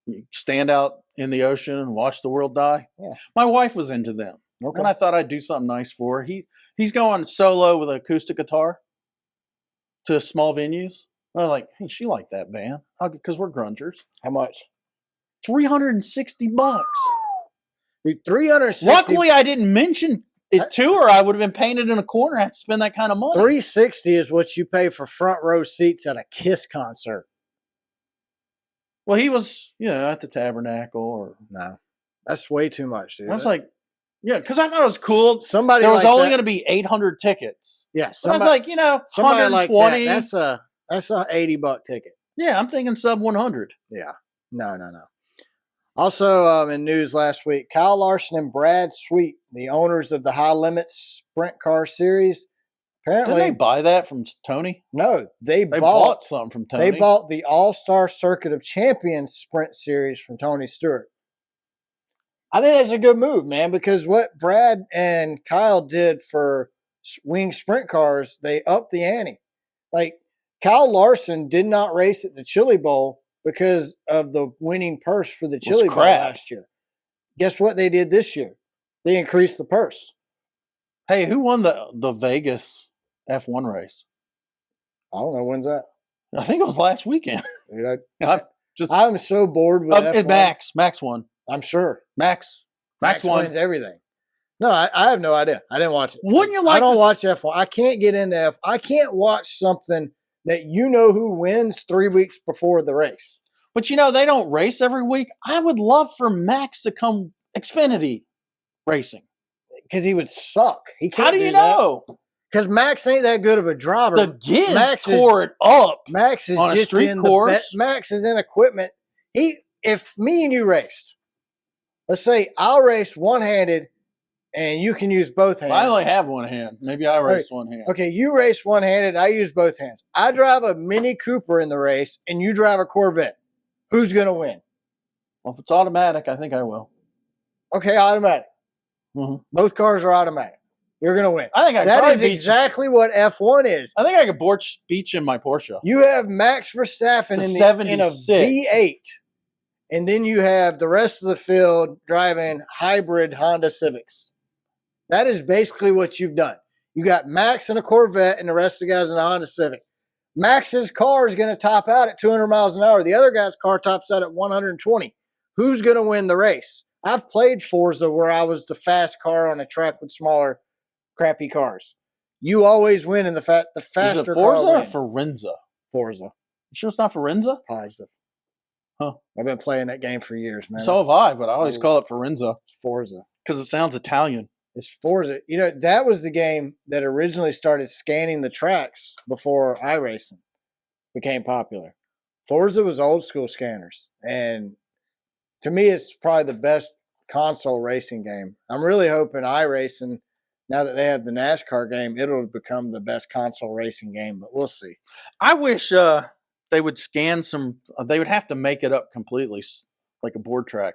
You stand out in the ocean and watch the world die. Yeah. My wife was into them, and I thought I'd do something nice for her. He's going solo with an acoustic guitar to small venues. I'm like, hey, she liked that band because we're grungers. How much? $360. Dude, 360. Luckily, I didn't mention it to her. I would have been painted in a corner. I have to spend that kind of money. 360 is what you pay for front row seats at a Kiss concert. Well, he was, at the Tabernacle or no, that's way too much, dude. I was like, yeah, because I thought it was cool. Somebody there was like only going to be 800 tickets. Yeah, I was like, somebody 120. Like that, that's a $80 ticket. Yeah, I'm thinking sub 100. Yeah, no. Also, in news last week, Kyle Larson and Brad Sweet, the owners of the High Limits Sprint Car Series, apparently didn't they buy that from Tony? No, they bought something from Tony. They bought the Allstar Circuit of Champions Sprint Series from Tony Stewart. I think that's a good move, man, because what Brad and Kyle did for wing sprint cars, they upped the ante. Like, Kyle Larson did not race at the Chili Bowl because of the winning purse for the Chili Bowl last year. Guess what they did this year? They increased the purse. Hey, who won the Vegas F1 race? I don't know. When's that? I think it was last weekend. Dude, just I'm so bored with F1. Max won. I'm sure. Max won. Wins everything. No, I have no idea. I didn't watch it. Wouldn't you like? I don't watch F1. I can't get into F. I can't watch something that who wins 3 weeks before the race. But they don't race every week. I would love for Max to come Xfinity racing. Because he would suck. He can't. How do you know? Because Max ain't that good of a driver. The Giz tore it up. Max is on just a street in course. Max is in equipment. If me and you raced, let's say I'll race one-handed and you can use both hands. I only have one hand. Maybe I race one hand. Okay, you race one-handed. I use both hands. I drive a Mini Cooper in the race and you drive a Corvette. Who's going to win? Well, if it's automatic, I think I will. Okay, automatic. Mm-hmm. Both cars are automatic. You're going to win. I think that is exactly what F1 is. I think I could beach in my Porsche. You have Max Verstappen in a V8, and then you have the rest of the field driving hybrid Honda Civics. That is basically what you've done. You got Max in a Corvette and the rest of the guys in a Honda Civic. Max's car is going to top out at 200 miles an hour. The other guy's car tops out at 120. Who's going to win the race? I've played Forza where I was the fast car on a track with smaller, crappy cars. You always win in the faster car. Is it Forza or Forenza? Forza. You sure it's not Forenza? Positive. Huh. I've been playing that game for years, man. So have I, but I always call it Forenza. It's Forza. Because it sounds Italian. It's Forza. That was the game that originally started scanning the tracks before iRacing became popular. Forza was old school scanners. And to me, it's probably the best console racing game. I'm really hoping iRacing, now that they have the NASCAR game, it'll become the best console racing game, but we'll see. I wish they would scan they would have to make it up completely, like a board track.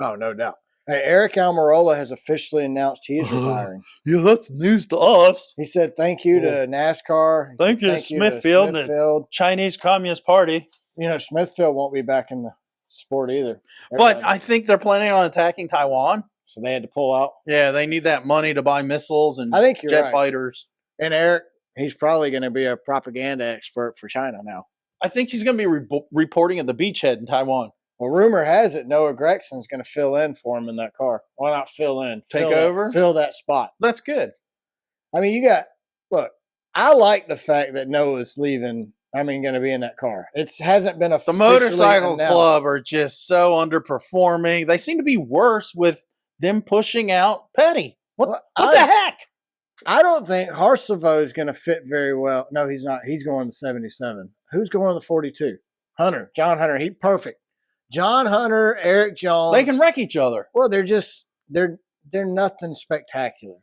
Oh, no doubt. Hey, Eric Almirola has officially announced he is retiring. Yeah, that's news to us. He said thank you to NASCAR. Thank you to Smithfield, the Chinese Communist Party. Smithfield won't be back in the sport either. But I think they're planning on attacking Taiwan. So they had to pull out. Yeah, they need that money to buy missiles and jet fighters. And Eric, he's probably going to be a propaganda expert for China now. I think he's going to be reporting at the beachhead in Taiwan. Well, rumor has it Noah Gregson's going to fill in for him in that car. Why not fill in? Take over? Fill that spot. That's good. I mean, look, I like the fact that Noah's leaving. Going to be in that car. It hasn't been The motorcycle club are just so underperforming. They seem to be worse with them pushing out Petty. What the heck? I don't think Harsevo is going to fit very well. No, he's not. He's going to 77. Who's going to 42? John Hunter. He's perfect. John Hunter, Eric Jones. They can wreck each other. Well, they're just they're nothing spectacular.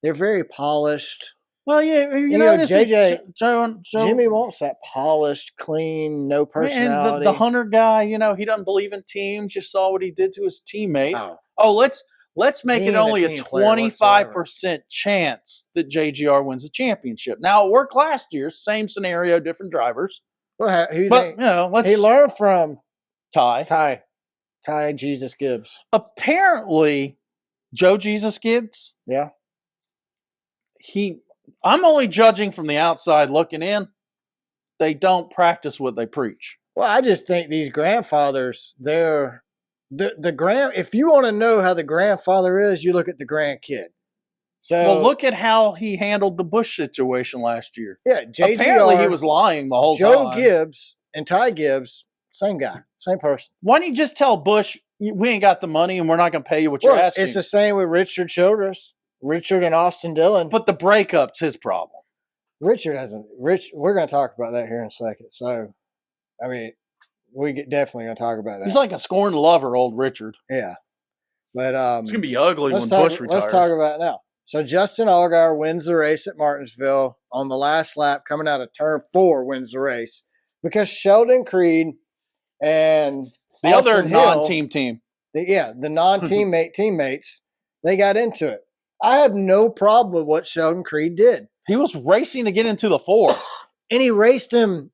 They're very polished. Well, yeah, You know, JJ Joe, Jimmy wants that polished, clean, no personality. And the Hunter guy, you know, he doesn't believe in teams. You saw what he did to his teammate. Oh, let's make it only a 25% chance that JGR wins a championship. Now, it worked last year. Same scenario, different drivers. Well, he learned from Ty Jesus Gibbs. Apparently, Joe Jesus Gibbs. Yeah. I'm only judging from the outside looking in. They don't practice what they preach. Well, I just think these grandfathers, they're if you want to know how the grandfather is, you look at the grandkid. So, well, look at how he handled the Bush situation last year. Yeah, JGR, apparently he was lying the whole time. Joe Gibbs and Ty Gibbs, same guy, same person. Why don't you just tell Bush, we ain't got the money and we're not going to pay you what you're asking? It's the same with Richard Childress, Richard and Austin Dillon. But the breakup's his problem. We're going to talk about that here in a second. So, I mean, definitely going to talk about that. He's like a scorned lover, old Richard. Yeah. But it's going to be ugly when Bush retires. Let's talk about it now. So Justin Allgaier wins the race at Martinsville on the last lap, coming out of turn 4, wins the race because Sheldon Creed and the other non-team team. The non-teammate teammates, they got into it. I have no problem with what Sheldon Creed did. He was racing to get into the 4. And he raced him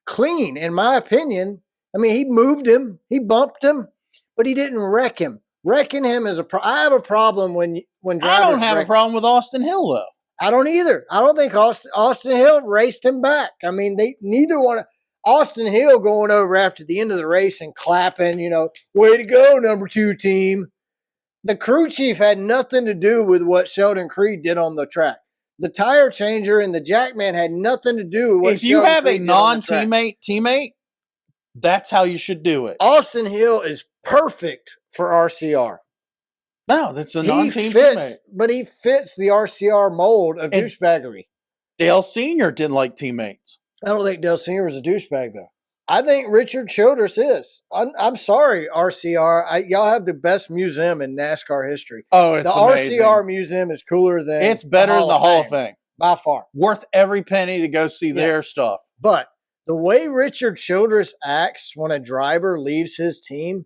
clean, in my opinion. I mean, he moved him, he bumped him, but he didn't wreck him. Wrecking him is I have a problem when drivers. I don't have a problem with Austin Hill though. I don't either. I don't think Austin Hill raced him back. I mean, they neither one. Austin Hill going over after the end of the race and clapping, way to go, number 2 team. The crew chief had nothing to do with what Sheldon Creed did on the track. The tire changer and the jackman had nothing to do with what Sheldon Creed did on the track. If you have a non-teammate teammate, that's how you should do it. Austin Hill is perfect for RCR. No, that's a non-team teammate. But he fits the RCR mold of douchebaggery. Dale Sr. didn't like teammates. I don't think Dale Sr. was a douchebag, though. I think Richard Childress is. I'm sorry, RCR. Y'all have the best museum in NASCAR history. Oh, it's amazing. The RCR museum is cooler than it's better than the Hall of Fame. By far. Worth every penny to go see their stuff. But the way Richard Childress acts when a driver leaves his team,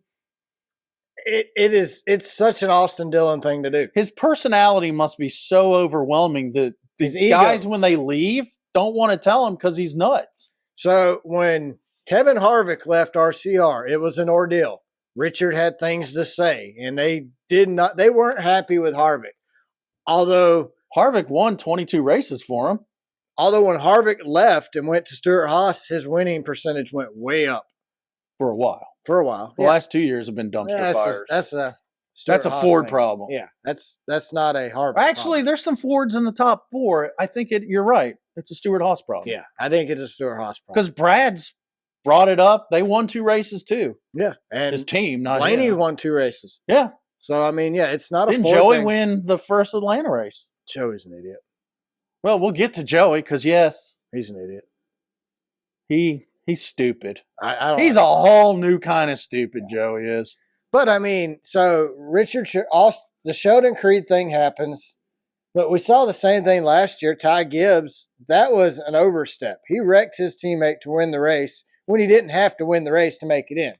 it's such an Austin Dillon thing to do. His personality must be so overwhelming that these guys, when they leave, don't want to tell him because he's nuts. So when Kevin Harvick left RCR, it was an ordeal. Richard had things to say, and they weren't happy with Harvick. Although Harvick won 22 races for him. Although when Harvick left and went to Stewart-Haas, his winning percentage went way up. For a while. The last 2 years have been dumpster fires. That's a Ford problem. Yeah, that's not a Harvick Actually, problem. There's some Fords in the top 4. I think you're right. It's a Stewart-Haas problem. Yeah, I think it's a Stewart-Haas problem. Because Brad's brought it up. They won 2 races too. Yeah, and his team, not Blaney him. won 2 races. Yeah. So I mean, it's not a Didn't Ford Joey thing. win the first Atlanta race? Joey's an idiot. Well, we'll get to Joey because yes, he's an idiot. He's stupid. I don't he's a whole new kind of stupid. Joey is. But I mean, so the Sheldon Creed thing happens, but we saw the same thing last year. Ty Gibbs, that was an overstep. He wrecked his teammate to win the race when he didn't have to win the race to make it in.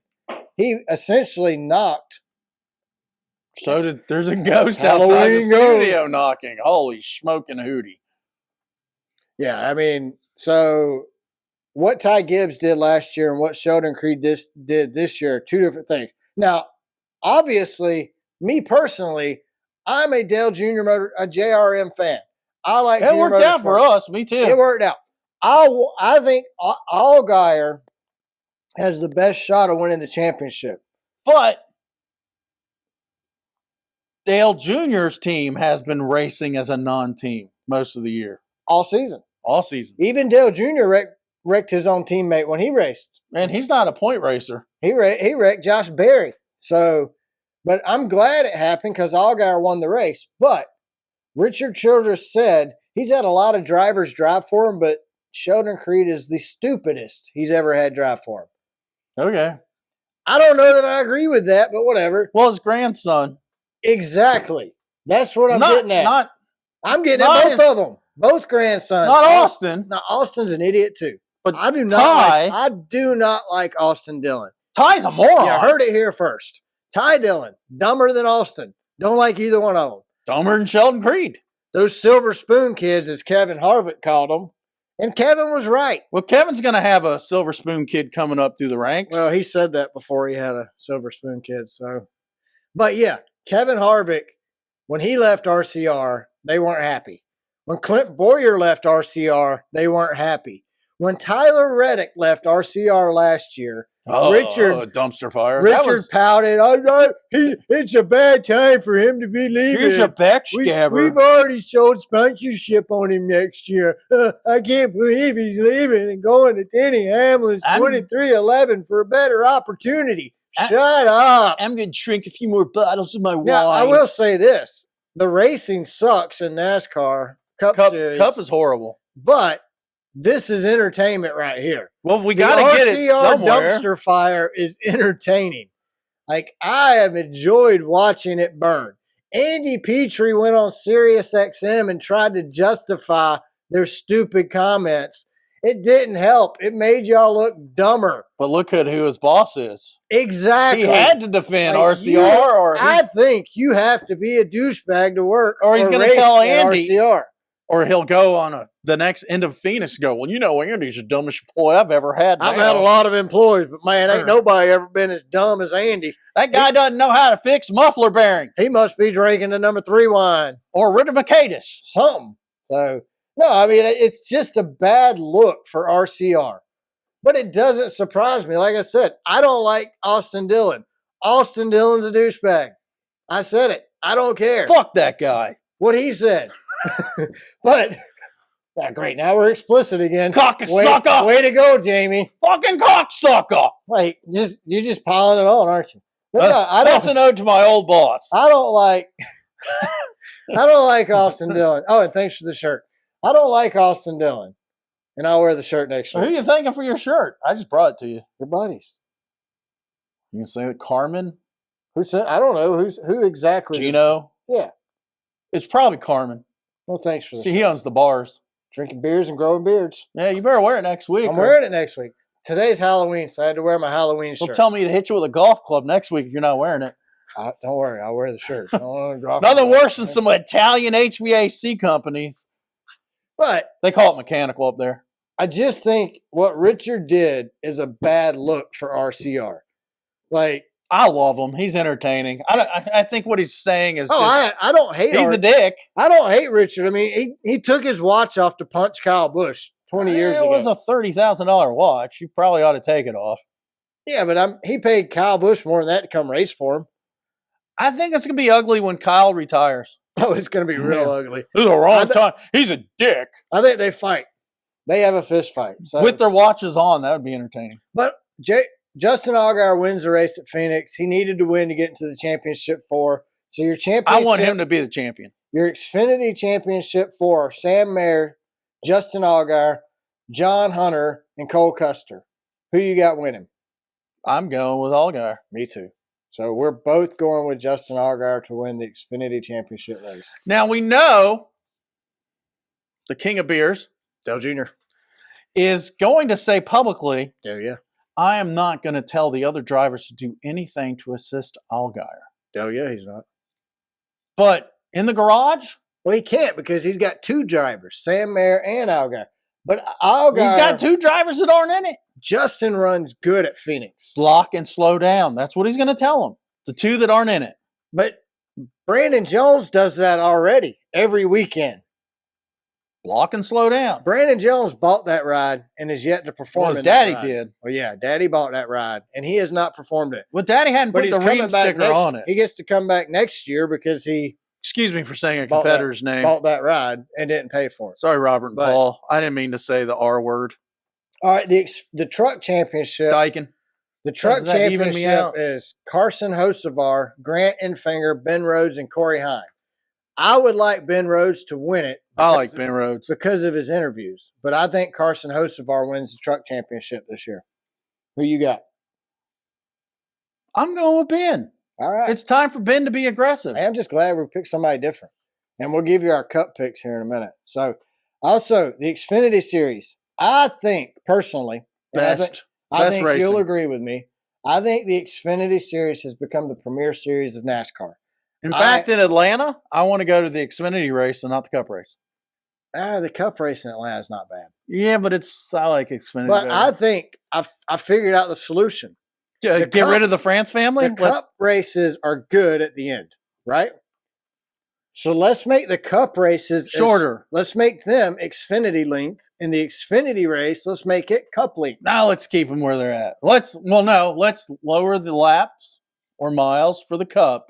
He essentially knocked. There's a ghost outside the studio knocking. Holy smoking hootie. Yeah, I mean, so what Ty Gibbs did last year and what Sheldon Creed did this year are 2 different things. Now, obviously, me personally, I'm a Dale Jr. a JRM fan. I like it worked out for us. Me too. It worked out. I think Allgaier has the best shot of winning the championship. But Dale Jr.'s team has been racing as a non-team most of the year. All season. Even Dale Jr. wrecked his own teammate when he raced. And he's not a point racer. He wrecked Josh Berry. So, but I'm glad it happened because Allgaier won the race. But Richard Childress said he's had a lot of drivers drive for him, but Sheldon Creed is the stupidest he's ever had drive for him. Okay. I don't know that I agree with that, but whatever. Well, his grandson Exactly. That's what I'm getting at. I'm getting at both of them. Both grandsons. Not Austin. Now, Austin's an idiot too. But I do not like Austin Dillon. Ty's a moron. You heard it here first. Ty Dillon, dumber than Austin. Don't like either one of them. Dumber than Sheldon Creed. Those silver spoon kids, as Kevin Harvick called them. And Kevin was right. Well, Kevin's going to have a silver spoon kid coming up through the ranks. Well, he said that before he had a silver spoon kid. So, but yeah, Kevin Harvick, when he left RCR, they weren't happy. When Clint Boyer left RCR, they weren't happy. When Tyler Reddick left RCR last year, Richard dumpster fire. Richard pouted. It's a bad time for him to be leaving. Here's a backstabber. We've already showed sponsorship on him next year. I can't believe he's leaving and going to Denny Hamlin's 2311 for a better opportunity. Shut up. I'm going to drink a few more bottles of my wine. Now, I will say this. The racing sucks in NASCAR. Cup Series. Cup is horrible. But this is entertainment right here. Well, we got to get it somewhere. RCR dumpster fire is entertaining. Like, I have enjoyed watching it burn. Andy Petrie went on Sirius XM and tried to justify their stupid comments. It didn't help. It made y'all look dumber. But look at who his boss is. Exactly. He had to defend RCR. I think you have to be a douchebag to work. Or he's going to tell Andy. RCR. Or he'll go on the next end of Phoenix and go, well, you know, Andy's the dumbest employee I've ever had. I've had a lot of employees, but man, ain't nobody ever been as dumb as Andy. That guy doesn't know how to fix muffler bearing. He must be drinking the number 3 wine. Or Riddermicadis. Something. So, no, I mean, it's just a bad look for RCR. But it doesn't surprise me. Like I said, I don't like Austin Dillon. Austin Dillon's a douchebag. I said it. I don't care. Fuck that guy. What he said. But, great. Now we're explicit again. Cocksucker. Way to go, Jamie. Fucking cocksucker. Like, you're just piling it on, aren't you? That's an ode to my old boss. I don't like Austin Dillon. Oh, and thanks for the shirt. I don't like Austin Dillon. And I'll wear the shirt next week. Who are you thanking for your shirt? I just brought it to you. Your buddies. You can say it, Carmen? Who said? I don't know. Who exactly? Gino? Yeah. It's probably Carmen. Well, thanks for the See, he owns the bars. Drinking beers and growing beards. Yeah, you better wear it next week. I'm wearing it next week. Today's Halloween, so I had to wear my Halloween shirt. Well, tell me to hit you with a golf club next week if you're not wearing it. Don't worry. I'll wear the shirt. Nothing worse than some Italian HVAC companies. But they call it mechanical up there. I just think what Richard did is a bad look for RCR. Like, I love him. He's entertaining. I think what he's saying is I don't hate him. He's a dick. I don't hate Richard. I mean, he took his watch off to punch Kyle Busch 20 years ago. It was a $30,000 watch. You probably ought to take it off. Yeah, but he paid Kyle Busch more than that to come race for him. I think it's going to be ugly when Kyle retires. Oh, it's going to be real ugly. This is the wrong time. He's a dick. I think they fight. They have a fist fight. So. With their watches on, that would be entertaining. But Justin Allgaier wins the race at Phoenix. He needed to win to get into the championship 4. So your championship. I want him to be the champion. Your Xfinity championship 4 are Sam Mayer, Justin Allgaier, John Hunter, and Cole Custer. Who you got winning? I'm going with Allgaier. Me too. So we're both going with Justin Allgaier to win the Xfinity championship race. Now we know the king of beers, Dale Jr., is going to say publicly, yeah. I am not going to tell the other drivers to do anything to assist Allgaier. Oh, yeah, he's not. But in the garage? Well, he can't because he's got 2 drivers, Sam Mayer and Allgaier. But Allgaier... He's got 2 drivers that aren't in it. Justin runs good at Phoenix. Block and slow down. That's what he's going to tell them. The 2 that aren't in it. But Brandon Jones does that already every weekend. Block and slow down. Brandon Jones bought that ride and is yet to perform. Well, his daddy did. Well, yeah, Daddy bought that ride and he has not performed it. Well, Daddy hadn't put the ream sticker on it. He gets to come back next year because he. Excuse me for saying a competitor's name. Bought that ride and didn't pay for it. Sorry, Robert and Paul. I didn't mean to say the R word. All right, the truck championship. Dyken. The truck championship is Carson Hocevar, Grant Enfinger, Ben Rhodes, and Corey Hine. I would like Ben Rhodes to win it. I like Ben Rhodes. Because of his interviews. But I think Carson Hocevar wins the truck championship this year. Who you got? I'm going with Ben. All right. It's time for Ben to be aggressive. I'm just glad we picked somebody different. And we'll give you our cup picks here in a minute. So, also, the Xfinity Series. I think, personally, I think racing. You'll agree with me, I think the Xfinity Series has become the premier series of NASCAR. In fact, in Atlanta, I want to go to the Xfinity race and not the Cup race. The Cup race in Atlanta is not bad. Yeah, but I like Xfinity. But I think I figured out the solution. Get rid of the France family? The Cup races are good at the end, right? So let's make the Cup races shorter. Let's make them Xfinity length. In the Xfinity race, let's make it Cup length. Now let's keep them where they're at. Let's lower the laps or miles for the Cup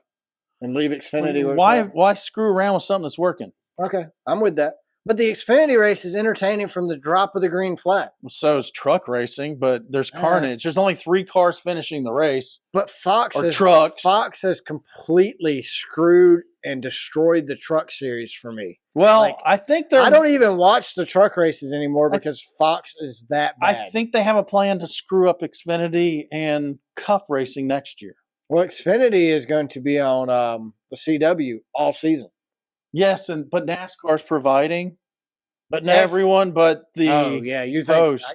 and leave Xfinity. Why screw around with something that's working? Okay, I'm with that. But the Xfinity race is entertaining from the drop of the green flag. So is truck racing, but there's carnage. There's only 3 cars finishing the race. But Fox has completely screwed and destroyed the truck series for me. Well, I think I don't even watch the truck races anymore because Fox is that bad. I think they have a plan to screw up Xfinity and Cup racing next year. Well, Xfinity is going to be on the CW all season. Yes, but NASCAR's providing everyone but the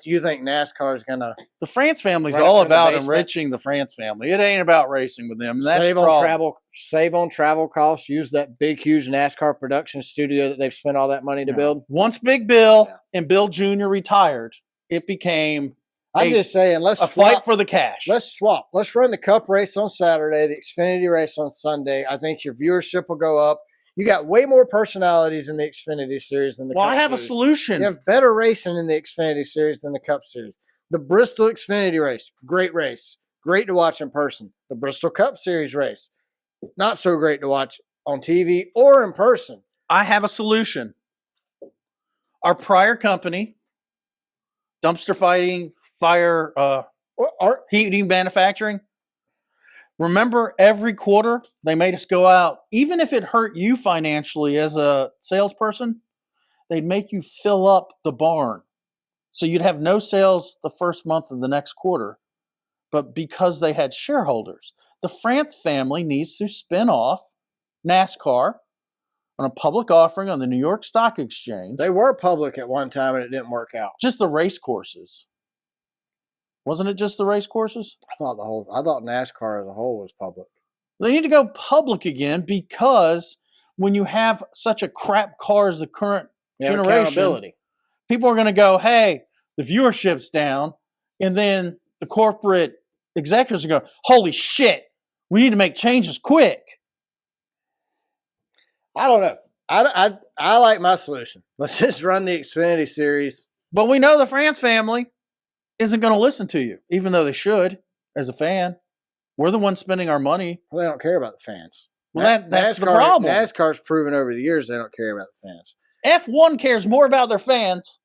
you think NASCAR is gonna the France family's all about enriching the France family. It ain't about racing with them. That's save on travel costs. Use that big, huge NASCAR production studio that they've spent all that money to build. Once Big Bill and Bill Jr. retired, it became just saying, let's fight for the cash. Let's swap. Let's run the Cup race on Saturday, the Xfinity race on Sunday. I think your viewership will go up. You got way more personalities in the Xfinity Series than the Cup Series. I have a solution. You have better racing in the Xfinity Series than the Cup Series. The Bristol Xfinity race, great race. Great to watch in person. The Bristol Cup Series race, not so great to watch on TV or in person. I have a solution. Our prior company, dumpster fighting, heating manufacturing, remember, every quarter they made us go out, even if it hurt you financially as a salesperson, they'd make you fill up the barn. So you'd have no sales the first month of the next quarter. But because they had shareholders, the France family needs to spin off NASCAR on a public offering on the New York Stock Exchange. They were public at one time and it didn't work out. Just the race courses. Wasn't it just the race courses? I thought NASCAR as a whole was public. They need to go public again because when you have such a crap car as the current generation, people are going to go, hey, the viewership's down. And then the corporate executives are going, holy shit, we need to make changes quick. I don't know. I like my solution. Let's just run the Xfinity Series. But we know the France family isn't going to listen to you, even though they should as a fan. We're the ones spending our money. Well, they don't care about the fans. Well, that's the problem. NASCAR's proven over the years they don't care about the fans. F1 cares more about their fans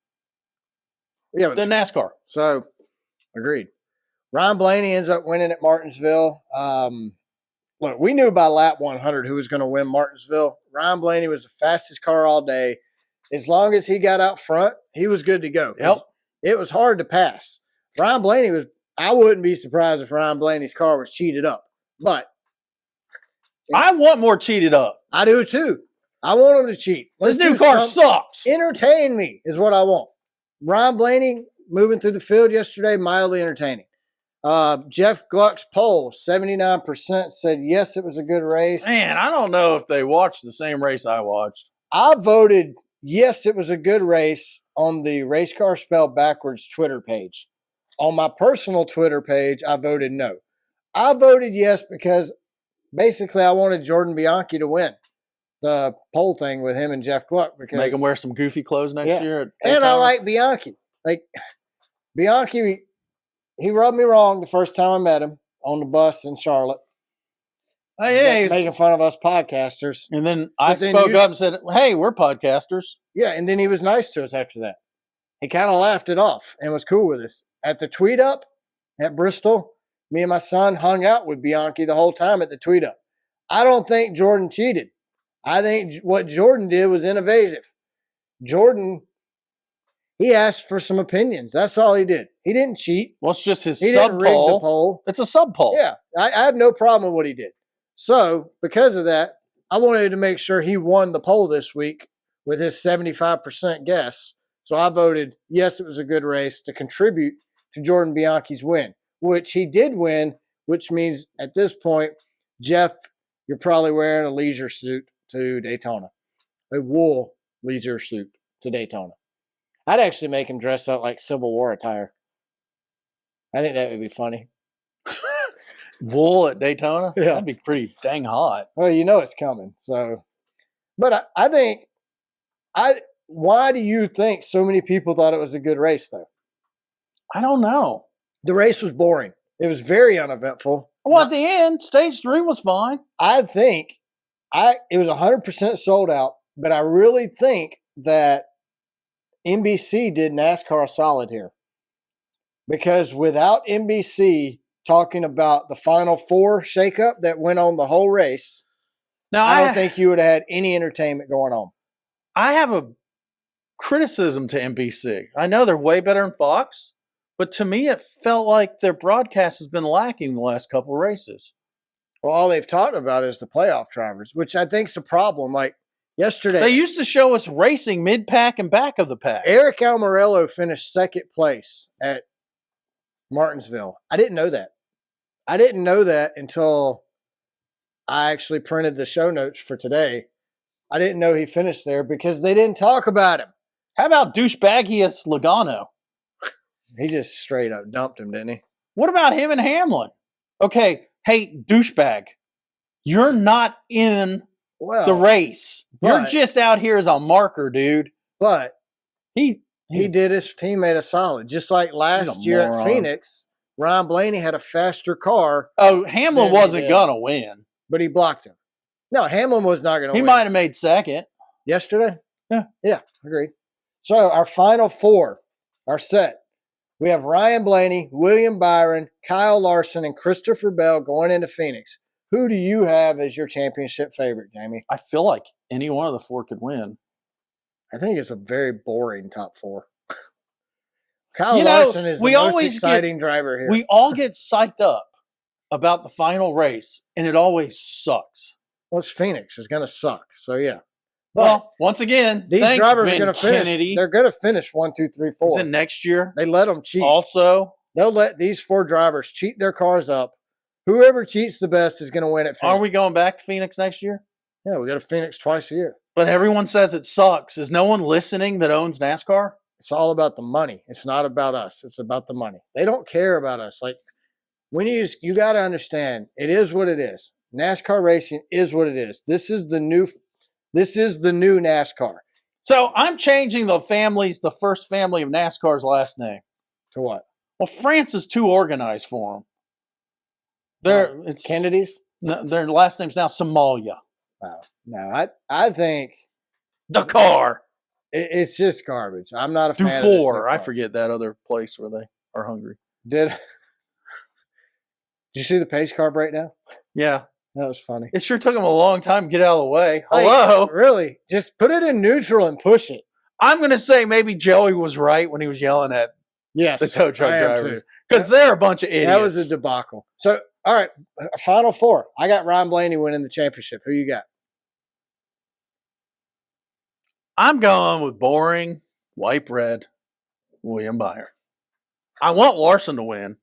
than NASCAR. So, agreed. Ryan Blaney ends up winning at Martinsville. Look, we knew by lap 100 who was going to win Martinsville. Ryan Blaney was the fastest car all day. As long as he got out front, he was good to go. Yep. It was hard to pass. Ryan Blaney I wouldn't be surprised if Ryan Blaney's car was cheated up. But I want more cheated up. I do too. I want him to cheat. This new car sucks. Entertain me is what I want. Ryan Blaney moving through the field yesterday, mildly entertaining. Jeff Gluck's poll, 79% said yes, it was a good race. Man, I don't know if they watched the same race I watched. I voted yes, it was a good race on the Race Car Spelled Backwards Twitter page. On my personal Twitter page, I voted no. I voted yes because basically I wanted Jordan Bianchi to win the poll thing with him and Jeff Gluck. Because make him wear some goofy clothes next year. And I like Bianchi. Like, Bianchi, he rubbed me wrong the first time I met him on the bus in Charlotte. Hey, making fun of us podcasters. And then I spoke up and said, hey, we're podcasters. Yeah, and then he was nice to us after that. He kind of laughed it off and was cool with us. At the Tweet Up at Bristol, me and my son hung out with Bianchi the whole time at the Tweet Up. I don't think Jordan cheated. I think what Jordan did was innovative. Jordan, he asked for some opinions. That's all he did. He didn't cheat. Well, it's just his sub poll. It's a sub poll. Yeah, I have no problem with what he did. So, because of that, I wanted to make sure he won the poll this week with his 75% guess. So I voted yes, it was a good race to contribute to Jordan Bianchi's win, which he did win, which means at this point, Jeff, you're probably wearing a leisure suit to Daytona, a wool leisure suit to Daytona. I'd actually make him dress up like Civil War attire. I think that would be funny. Wool at Daytona? Yeah. That'd be pretty dang hot. Well, you know it's coming. So, but I think, why do you think so many people thought it was a good race, though? I don't know. The race was boring. It was very uneventful. Well, at the end, stage 3 was fine. I think it was 100% sold out, but I really think that NBC did NASCAR a solid here. Because without NBC talking about the Final Four shakeup that went on the whole race, Now, I don't think you would have had any entertainment going on. I have a criticism to NBC. I know they're way better than Fox, but to me, it felt like their broadcast has been lacking the last couple of races. Well, all they've talked about is the playoff drivers, which I think is a problem. Like yesterday, They used to show us racing mid-pack and back of the pack. Eric Almirola finished second place at Martinsville. I didn't know that. I didn't know that until I actually printed the show notes for today. I didn't know he finished there because they didn't talk about him. How about douchebaggiest Logano? He just straight up dumped him, didn't he? What about him and Hamlin? Okay, hey, douchebag, you're not in the race. You're just out here as a marker, dude. But he did his teammate a solid. Just like last year at Phoenix, Ryan Blaney had a faster car. Oh, Hamlin wasn't going to win. But he blocked him. No, Hamlin was not going to win. He might have made second. Yesterday? Yeah. Yeah, agreed. So our final four are set. We have Ryan Blaney, William Byron, Kyle Larson, and Christopher Bell going into Phoenix. Who do you have as your championship favorite, Jamie? I feel like any one of the four could win. I think it's a very boring top four. Kyle Larson is the most exciting driver here. We all get psyched up about the final race, and it always sucks. Well, it's Phoenix. It's going to suck. So, yeah. But well, once again, these drivers are going to finish. Kennedy. They're going to finish 1, 2, 3, 4. Is it next year? They let them cheat. Also, they'll let these four drivers cheat their cars up. Whoever cheats the best is going to win at Phoenix. Are we going back to Phoenix next year? Yeah, we go to Phoenix twice a year. But everyone says it sucks. Is no one listening that owns NASCAR? It's all about the money. It's not about us. It's about the money. They don't care about us. Like, you got to understand, it is what it is. NASCAR racing is what it is. This is the new NASCAR. So I'm changing the first family of NASCAR's last name. To what? Well, France is too organized for them. It's Kennedy's? No, their last name's now Somalia. Wow. No, I think the car. It's just garbage. I'm not a fan of Dufour. I forget that other place where they are hungry. Did you see the pace car breakdown? Yeah. That was funny. It sure took him a long time to get out of the way. Hello? Like, really? Just put it in neutral and push it. I'm going to say maybe Joey was right when he was yelling at the tow truck drivers. Because they're a bunch of idiots. That was a debacle. So, all right, final four. I got Ryan Blaney winning the championship. Who you got? I'm going with boring, white bread, William Byron. I want Larson to win.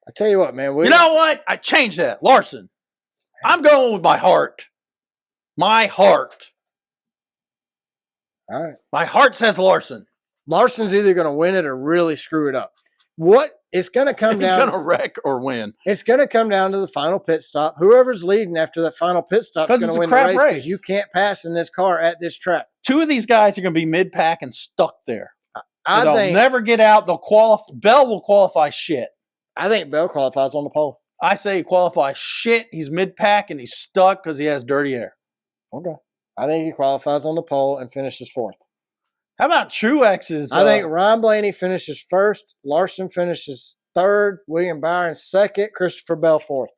I tell you what, man. You know what? I changed that. Larson. I'm going with my heart. My heart. All right. My heart says Larson. Larson's either going to win it or really screw it up. It's going to come down. He's going to wreck or win. It's going to come down to the final pit stop. Whoever's leading after that final pit stop is going to win the race because you can't pass in this car at this track. Two of these guys are going to be mid-pack and stuck there. They'll think never get out. They'll qualify. Bell will qualify shit. I think Bell qualifies on the pole. I say he qualifies shit. He's mid-pack and he's stuck because he has dirty air. Okay. I think he qualifies on the pole and finishes fourth. How about Truex's? I think Ryan Blaney finishes first. Larson finishes third. William Byron second. Christopher Bell fourth.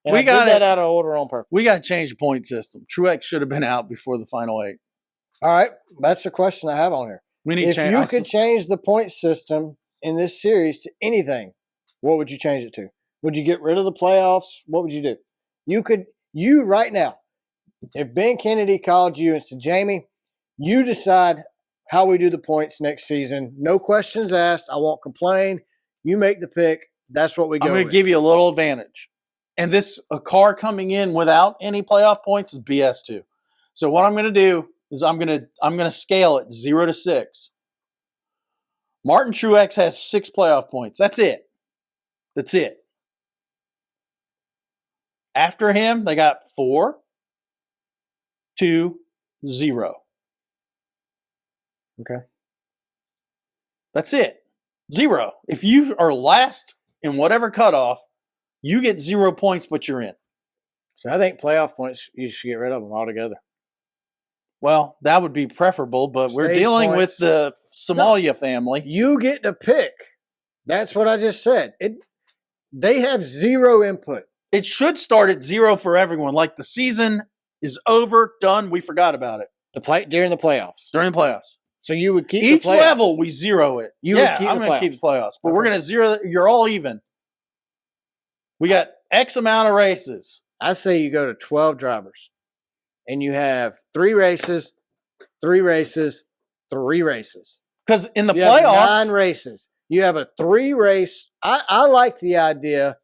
And we got that out of order on purpose. We got to change the point system. Truex should have been out before the final 8. All right. That's the question I have on here. If you could change the point system in this series to anything, what would you change it to? Would you get rid of the playoffs? What would you do? You You right now, if Ben Kennedy called you and said, Jamie, you decide how we do the points next season. No questions asked. I won't complain. You make the pick. That's what we go I'm going with. to give you a little advantage. And a car coming in without any playoff points is BS too. So what I'm going to do is I'm going to scale it 0 to 6. Martin Truex has 6 playoff points. That's it. That's it. After him, they got 4, 2, 0. Okay. That's it. 0. If you are last in whatever cutoff, you get 0 points, but you're in. So I think playoff points, you should get rid of them altogether. Well, that would be preferable, but we're Stage dealing points. with the Somalia family. You get to pick. That's what I just said. They have 0 input. It should start at 0 for everyone. Like the season is over, done, we forgot about it. During the playoffs. During the playoffs. So you would keep Each the playoffs. level, we 0 it. You yeah, would keep I'm the going to keep the playoffs. But we're going to 0. You're all even. We got X amount of races. I say you go to 12 drivers. And you have 3 races, 3 races, 3 races. Because in the you playoffs, have 9 races. You have a 3-race. I like the idea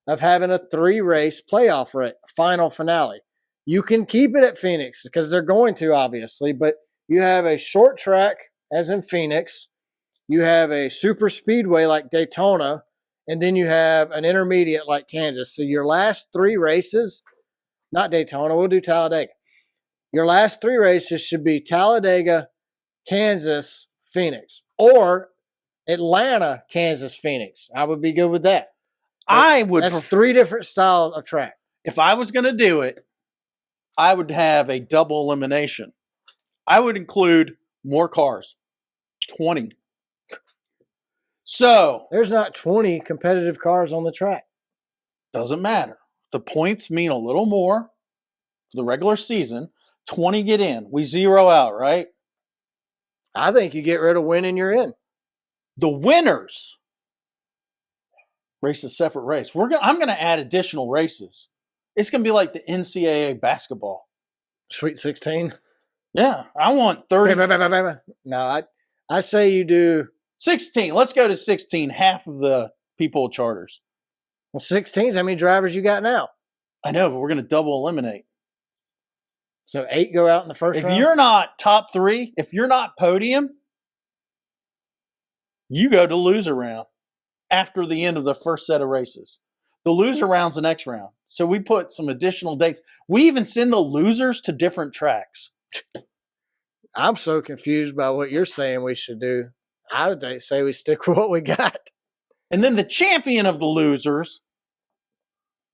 of having a 3-race playoff final finale. You can keep it at Phoenix because they're going to, obviously, but you have a short track, as in Phoenix. You have a super speedway like Daytona, and then you have an intermediate like Kansas. So your last 3 races, not Daytona, we'll do Talladega. Your last 3 races should be Talladega, Kansas, Phoenix, or Atlanta, Kansas, Phoenix. I would be good with that. That's 3 different styles of track. If I was going to do it, I would have a double elimination. I would include more cars, 20. So there's not 20 competitive cars on the track. Doesn't matter. The points mean a little more for the regular season. 20 get in. We 0 out, right? I think you get rid of winning, you're in. The winners race a separate race. I'm going to add additional races. It's going to be like the NCAA basketball. Sweet 16? Yeah. I want 30. No, I say you do 16. Let's go to 16. Half of the people charters. Well, 16 is how many drivers you got now? I know, but we're going to double eliminate. So 8 go out in the first round? If you're not top 3, if you're not podium, you go to loser round after the end of the first set of races. The loser round's the next round. So we put some additional dates. We even send the losers to different tracks. I'm so confused by what you're saying we should do. I would say we stick with what we got. And then the champion of the losers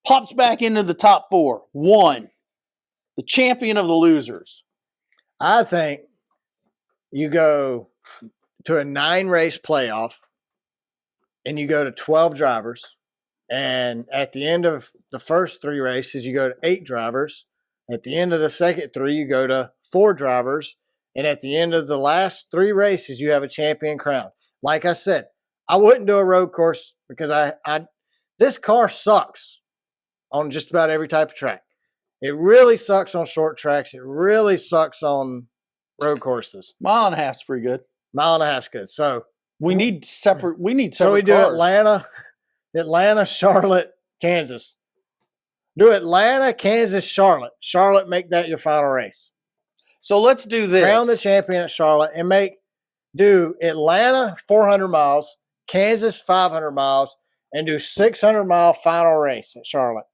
pops back into the top 4. 1. The champion of the losers. I think you go to a 9-race playoff and you go to 12 drivers. And at the end of the first 3 races, you go to 8 drivers. At the end of the second 3, you go to 4 drivers. And at the end of the last 3 races, you have a champion crown. Like I said, I wouldn't do a road course because this car sucks on just about every type of track. It really sucks on short tracks. It really sucks on road courses. 1.5 miles is pretty good. 1.5 miles is good. So we need separate. So we do cars. Atlanta, Charlotte, Kansas. Do Atlanta, Kansas, Charlotte. Charlotte, make that your final race. So let's do this. Crown the champion at Charlotte and do Atlanta 400 miles, Kansas 500 miles, and do 600-mile final race at Charlotte.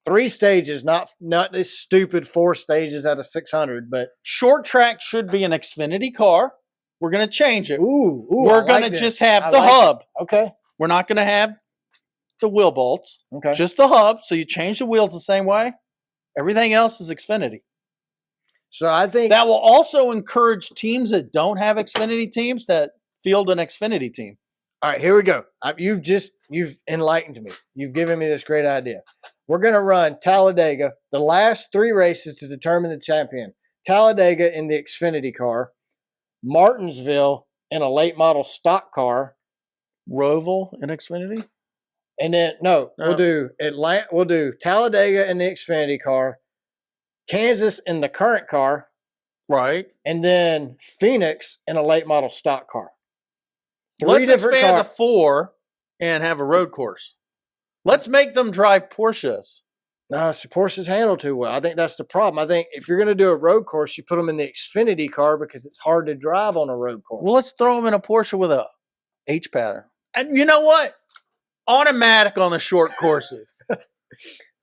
3 stages, not this stupid 4 stages out of 600, but short track should be an Xfinity car. We're going to change it. We're going to just have the hub. Okay. We're not going to have the wheel bolts. Okay. Just the hub. So you change the wheels the same way. Everything else is Xfinity. So I think that will also encourage teams that don't have Xfinity teams to field an Xfinity team. All right, here we go. You've enlightened me. You've given me this great idea. We're going to run Talladega, the last 3 races to determine the champion. Talladega in the Xfinity car, Martinsville in a late model stock car, Roval in Xfinity. And then we'll do Atlanta. We'll do Talladega in the Xfinity car, Kansas in the current car, right? And then Phoenix in a late model stock car. Let's expand to 4 and have a road course. Let's make them drive Porsches. No, Porsche's handled too well. I think that's the problem. I think if you're going to do a road course, you put them in the Xfinity car because it's hard to drive on a road course. Well, let's throw them in a Porsche with a H pattern. And you know what? Automatic on the short courses.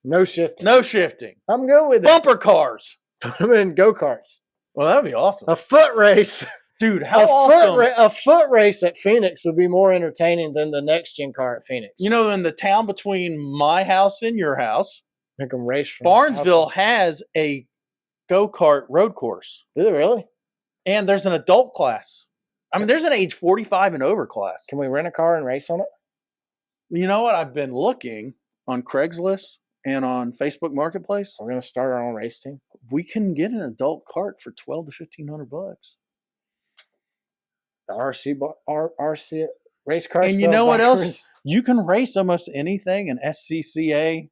No shifting. No shifting. I'm good with Bumper cars. Put them in go-karts. Well, that'd be awesome. A foot race. Dude, how awesome. A foot race at Phoenix would be more entertaining than the next-gen car at Phoenix. You know, in the town between my house and your house, make them race from Barnesville has a go-kart road course. Do they really? And there's an adult class. I mean, there's an age 45 and over class. Can we rent a car and race on it? You know what? I've been looking on Craigslist and on Facebook Marketplace. We're going to start our own race team. We can get an adult cart for $1,200 to $1,500. The RC race car. And you know what else? You can race almost anything in SCCA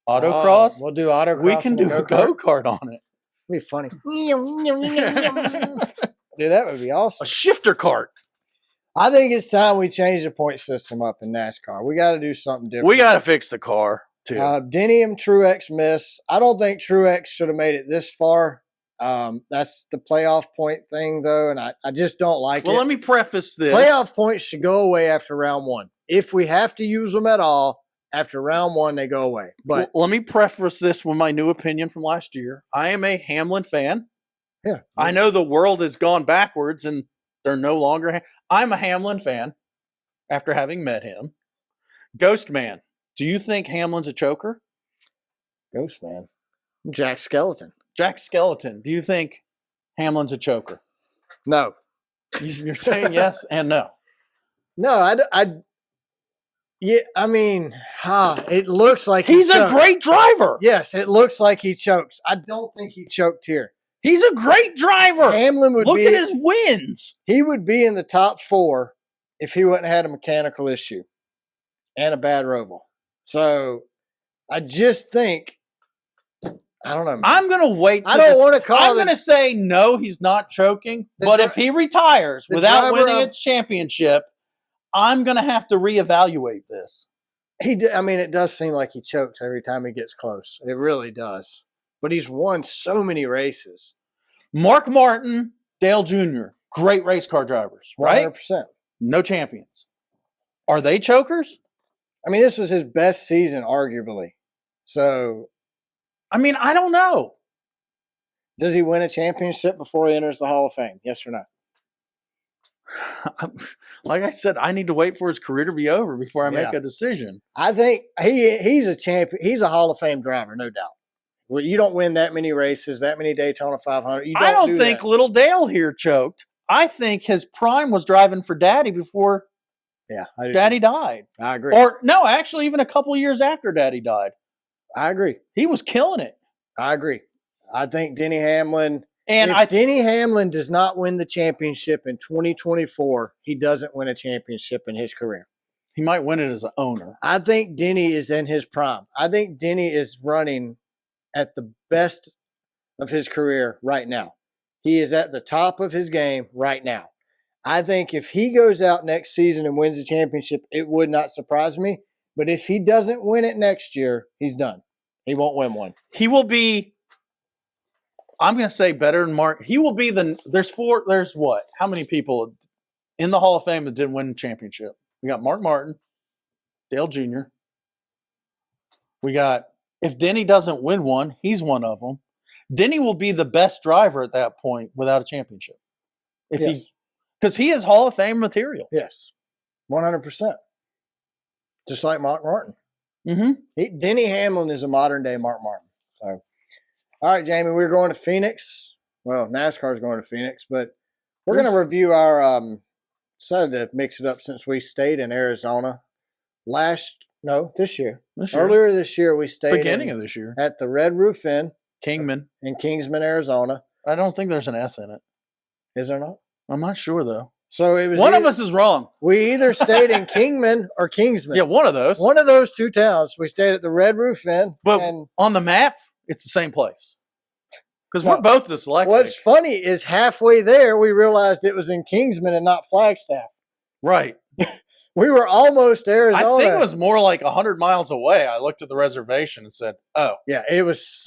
autocross. We'll do autocross. We can do a go-kart on it. It'd be funny. Dude, that would be awesome. A shifter cart. I think it's time we change the point system up in NASCAR. We got to do something different. We got to fix the car, too. Denny and Truex miss. I don't think Truex should have made it this far. That's the playoff point thing, though, and I just don't like it. Well, let me preface this. Playoff points should go away after round 1. If we have to use them at all, after round 1, they go away. But let me preface this with my new opinion from last year. I am a Hamlin fan. Yeah. I know the world has gone backwards and they're no longer. I'm a Hamlin fan after having met him. Ghost Man, do you think Hamlin's a choker? Ghost Man. Jack Skeleton. Jack Skeleton, do you think Hamlin's a choker? No. You're saying yes and no. No, yeah, I mean, it looks like he's a great driver. Yes, it looks like he chokes. I don't think he choked here. He's a great driver. Hamlin would look at his wins. He would be in the top 4 if he wouldn't have had a mechanical issue and a bad roval. So I just think, I don't know. Man. I'm going to wait. I don't want to call I'm going to say no, he's not choking. But if he retires without winning a championship, I'm going to have to reevaluate this. I mean, it does seem like he chokes every time he gets close. It really does. But he's won so many races. Mark Martin, Dale Jr., great race car drivers, right? 100%. No champions. Are they chokers? I mean, this was his best season, arguably. So, I mean, I don't know. Does he win a championship before he enters the Hall of Fame? Yes or no? Like I said, I need to wait for his career to be over before I make a decision. I think he's a champion. He's a Hall of Fame driver, no doubt. Well, you don't win that many races, that many Daytona 500. I don't think little Dale here choked. I think his prime was driving for Daddy before Daddy died. I agree. Or no, actually, even a couple years after Daddy died. I agree. He was killing it. I agree. I think Denny Hamlin. And if Denny Hamlin does not win the championship in 2024, he doesn't win a championship in his career. He might win it as an owner. I think Denny is in his prime. I think Denny is running at the best of his career right now. He is at the top of his game right now. I think if he goes out next season and wins the championship, it would not surprise me. But if he doesn't win it next year, he's done. He won't win one. He will be, I'm going to say better than Mark. He will be there's what? How many people in the Hall of Fame that didn't win the championship? We got Mark Martin, Dale Jr. We got, if Denny doesn't win one, he's one of them. Denny will be the best driver at that point without a championship. Because he is Hall of Fame material. Yes, 100%. Just like Mark Martin. Mm-hmm. Denny Hamlin is a modern-day Mark Martin. So, all right, Jamie, we're going to Phoenix. Well, NASCAR is going to Phoenix, but we're going to review our decided to mix it up since we stayed in Arizona this year. Earlier this year, we stayed beginning of this year at the Red Roof Inn Kingman in Kingsman, Arizona. I don't think there's an S in it. Is there not? I'm not sure though. So it was One of us is wrong. We either stayed in Kingman or Kingsman. Yeah, one of those. One of those two towns. We stayed at the Red Roof Inn. But on the map, it's the same place. Because we're both dyslexic. What's funny is halfway there, we realized it was in Kingsman and not Flagstaff. Right. We were almost Arizona. I think it was more like 100 miles away. I looked at the reservation and said, "Oh, yeah, it was.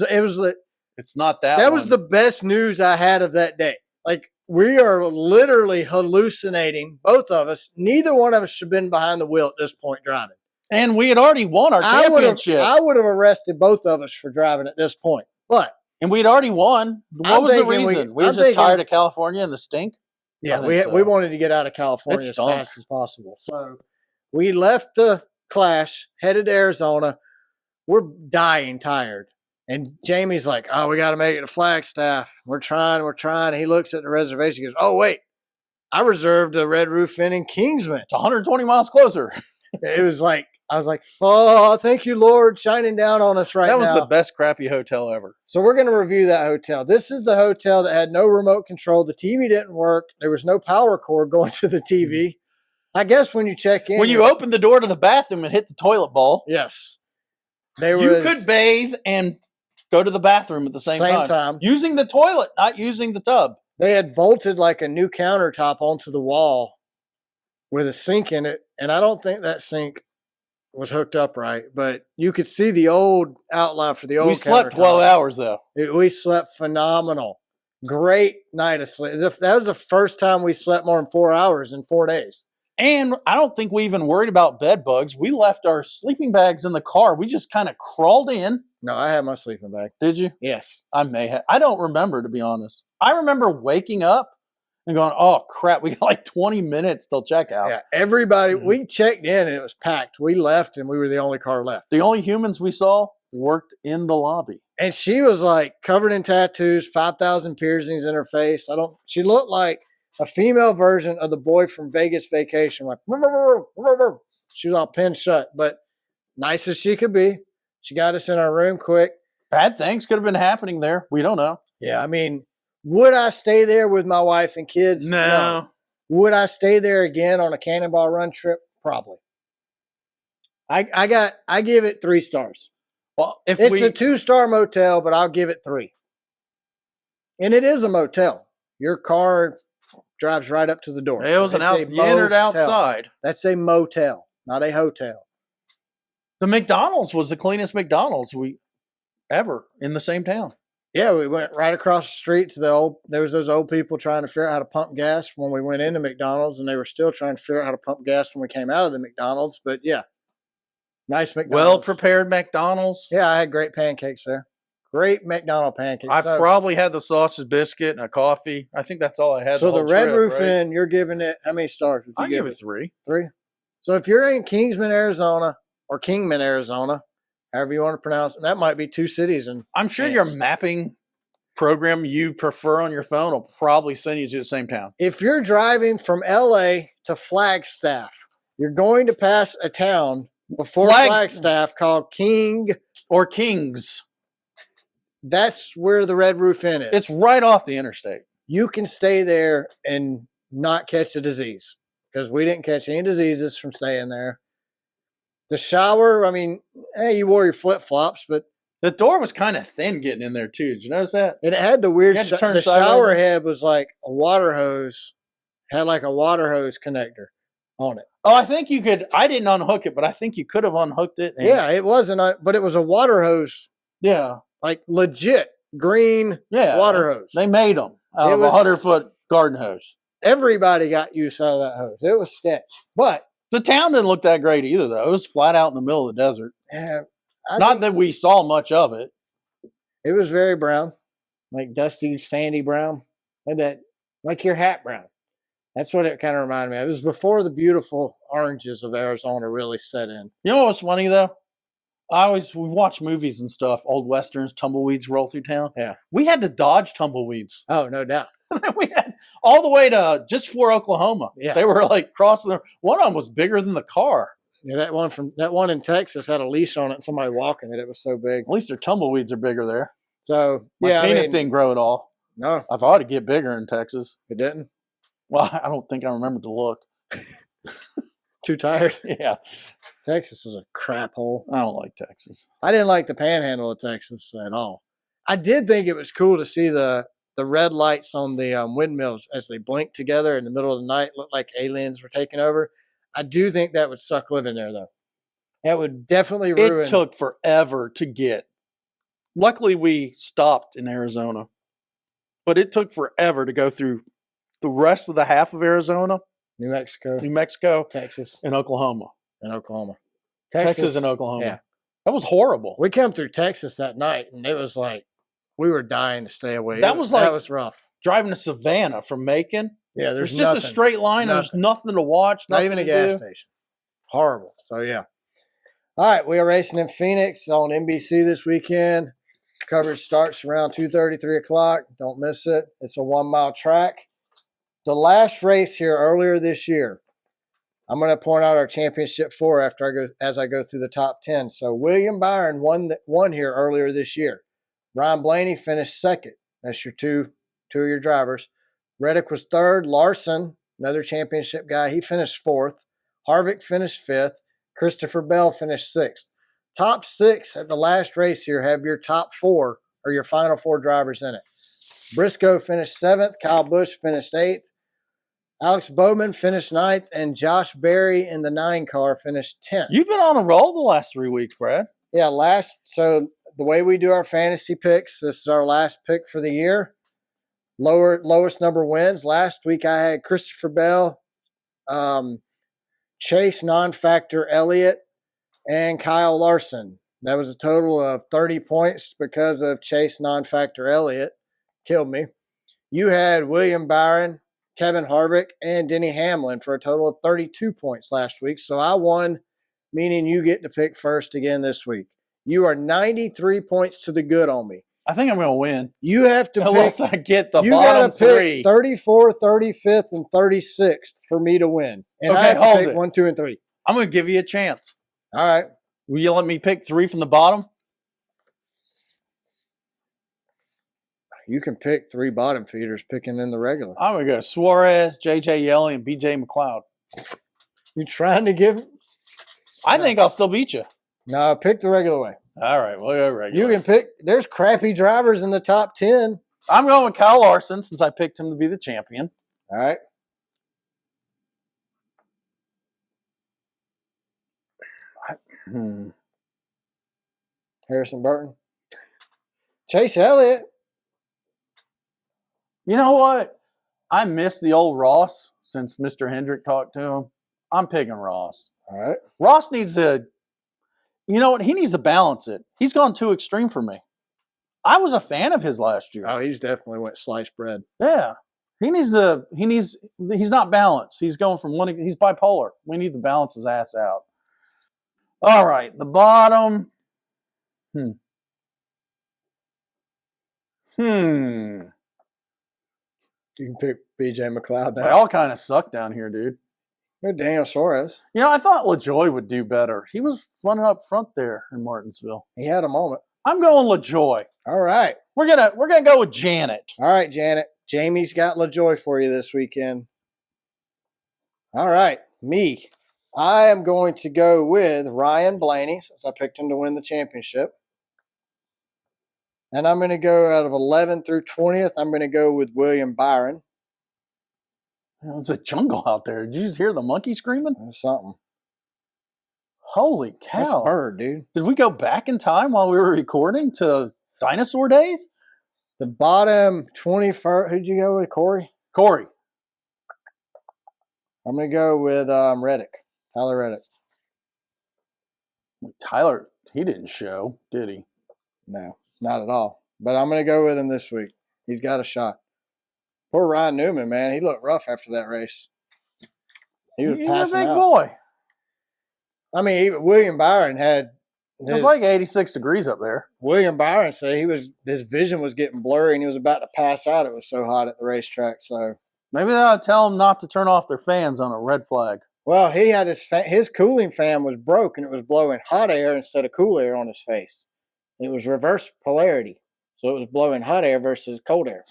It's not that." That was the best news I had of that day. Like, we are literally hallucinating, both of us. Neither one of us should have been behind the wheel at this point driving. And we had already won our championship. I would have arrested both of us for driving at this point. And we had already won. What was the reason? We were just tired of California and the stink? Yeah, we wanted to get out of California as fast as possible. So we left the Clash, headed to Arizona. We're dying tired. And Jamie's like, "Oh, we got to make it to Flagstaff. We're trying. He looks at the reservation. He goes, "Oh, wait. I reserved a Red Roof Inn in Kingsman. It's 120 miles closer." It was like, I was like, "Oh, thank you, Lord, shining down on us right now." That was the best crappy hotel ever. So we're going to review that hotel. This is the hotel that had no remote control. The TV didn't work. There was no power cord going to the TV. I guess when you check in. When you opened the door to the bathroom and hit the toilet bowl. Yes. You could bathe and go to the bathroom at the same time. Using the toilet, not using the tub. They had bolted like a new countertop onto the wall with a sink in it. And I don't think that sink was hooked up right, but you could see the old outline for the old. We slept 12 hours though. We slept phenomenal. Great night of sleep. That was the first time we slept more than 4 hours in 4 days. And I don't think we even worried about bed bugs. We left our sleeping bags in the car. We just kind of crawled in. No, I had my sleeping bag. Did you? Yes. I may have. I don't remember, to be honest. I remember waking up and going, "Oh, crap, we got like 20 minutes till checkout." Yeah, everybody, we checked in and it was packed. We left and we were the only car left. The only humans we saw worked in the lobby. And she was like covered in tattoos, 5,000 piercings in her face. She looked like a female version of the boy from Vegas Vacation. Like, she was all pinned shut, but nice as she could be. She got us in our room quick. Bad things could have been happening there. We don't know. Yeah, I mean, would I stay there with my wife and kids? No. Would I stay there again on a Cannonball Run trip? Probably. I give it 3 stars. Well, it's a 2-star motel, but I'll give it 3. And it is a motel. Your car drives right up to the door. It was you entered outside. That's a motel, not a hotel. The McDonald's was the cleanest McDonald's we ever in the same town. Yeah, we went right across the street to there was those old people trying to figure out how to pump gas when we went into McDonald's, and they were still trying to figure out how to pump gas when we came out of the McDonald's. But yeah, nice McDonald's. Well-prepared McDonald's. Yeah, I had great pancakes there. Great McDonald's pancakes. I probably had the sausage biscuit and a coffee. I think that's all I had. So the Red Roof Inn, you're giving it, how many stars would you give it? 3. 3? So if you're in Kingsman, Arizona, or Kingman, Arizona, however you want to pronounce it, that might be 2 cities. And I'm sure your mapping program you prefer on your phone will probably send you to the same town. If you're driving from LA to Flagstaff, you're going to pass a town before Flagstaff called King or Kings. That's where the Red Roof Inn is. It's right off the interstate. You can stay there and not catch a disease, because we didn't catch any diseases from staying there. The shower, I mean, you wore your flip-flops, but the door was kind of thin getting in there too. Did you notice that? And it had the weird, the shower head was like a water hose, had like a water hose connector on it. Oh, I think you could, I didn't unhook it, but I think you could have unhooked it. Yeah, it wasn't, but it was a water hose. Yeah. Like legit green water hose. They made them out of a 100-foot garden hose. Everybody got use out of that hose. It was sketch. But the town didn't look that great either, though. It was flat out in the middle of the desert. Yeah. Not that we saw much of it. It was very brown, like dusty, sandy brown, and that like your hat brown. That's what it kind of reminded me of. It was before the beautiful oranges of Arizona really set in. You know what's funny though? We watch movies and stuff, old westerns, tumbleweeds roll through town. Yeah, we had to dodge tumbleweeds. Oh, no doubt. We had all the way to just for Oklahoma. Yeah, they were like crossing. One of them was bigger than the car. Yeah, that one in Texas had a leash on it and somebody walking it. It was so big. At least their tumbleweeds are bigger there. So my penis didn't grow at all. No, I thought it'd get bigger in Texas. It didn't. Well, I don't think I remembered to look. Too tired. Yeah. Texas was a crap hole. I don't like Texas. I didn't like the panhandle of Texas at all. I did think it was cool to see the red lights on the windmills as they blinked together in the middle of the night, looked like aliens were taking over. I do think that would suck living there, though. That would definitely ruin. It took forever to get. Luckily, we stopped in Arizona, but it took forever to go through the rest of the half of Arizona, New Mexico, Texas, and Oklahoma. Texas and Oklahoma. Yeah. That was horrible. We came through Texas that night, and it was like we were dying to stay away. That was rough. Driving to Savannah from Macon. Yeah, there's just a straight line. There's nothing to watch. Not even a gas station. Horrible. So, yeah. All right, we are racing in Phoenix on NBC this weekend. Coverage starts around 2:30, 3 o'clock. Don't miss it. It's a 1-mile track. The last race here earlier this year, I'm going to point out our championship 4 as I go through the top 10. So William Byron won here earlier this year. Ryan Blaney finished second. That's your two of your drivers. Reddick was third. Larson, another championship guy, he finished fourth. Harvick finished fifth. Christopher Bell finished sixth. Top 6 at the last race here have your top 4 or your final 4 drivers in it. Briscoe finished 7th. Kyle Busch finished 8th. Alex Bowman finished 9th. And Josh Berry in the 9 car finished 10th. You've been on a roll the last 3 weeks, Brad. Yeah, so the way we do our fantasy picks, this is our last pick for the year. Lowest number wins. Last week I had Christopher Bell, Chase Non-Factor Elliott, and Kyle Larson. That was a total of 30 points because of Chase Non-Factor Elliott. Killed me. You had William Byron, Kevin Harvick, and Denny Hamlin for a total of 32 points last week. So I won, meaning you get to pick first again this week. You are 93 points to the good on me. I think I'm going to win. You have to Unless pick. I get the you bottom gotta pick 3. 34th, 35th, and 36th for me to win. And Okay, I have hold to pick it. 1, 2, and 3. I'm going to give you a chance. All right. Will you let me pick 3 from the bottom? You can pick 3 bottom feeders picking in the regular. I'm going to go Suarez, J.J. Yeley, and B.J. McLeod. You trying to give him? I think I'll still beat you. No, pick the regular way. All right, we'll go regular. You can pick. There's crappy drivers in the top 10. I'm going with Kyle Larson since I picked him to be the champion. All right. Harrison Burton. Chase Elliott. You know what? I miss the old Ross since Mr. Hendrick talked to him. I'm picking Ross. All right. Ross needs to, you know what? He needs to balance it. He's gone too extreme for me. I was a fan of his last year. Oh, he's definitely went sliced bread. Yeah. He's not balanced. He's going from he's bipolar. We need to balance his ass out. All right. The bottom. You can pick B.J. McLeod now. They all kind of suck down here, dude. Good Daniel Suarez. You know, I thought LaJoy would do better. He was running up front there in Martinsville. He had a moment. I'm going LaJoy. All right. We're gonna go with Janet. All right, Janet. Jamie's got LaJoy for you this weekend. All right. Me. I am going to go with Ryan Blaney since I picked him to win the championship. And I'm going to go out of 11th through 20th. I'm going to go with William Byron. It's a jungle out there. Did you just hear the monkey screaming? That's something. Holy cow. That's a bird, dude. Did we go back in time while we were recording to dinosaur days? The bottom 21st. Who'd you go with, Corey? Corey. I'm going to go with Reddick. Tyler Reddick. Tyler, he didn't show, did he? No, not at all. But I'm going to go with him this week. He's got a shot. Poor Ryan Newman, man. He looked rough after that race. He's a big boy. I mean, even William Byron had. It was like 86 degrees up there. William Byron said his vision was getting blurry and he was about to pass out. It was so hot at the racetrack. So maybe they ought to tell him not to turn off their fans on a red flag. Well, he had his cooling fan was broke and it was blowing hot air instead of cool air on his face. It was reverse polarity. So it was blowing hot air versus cold air.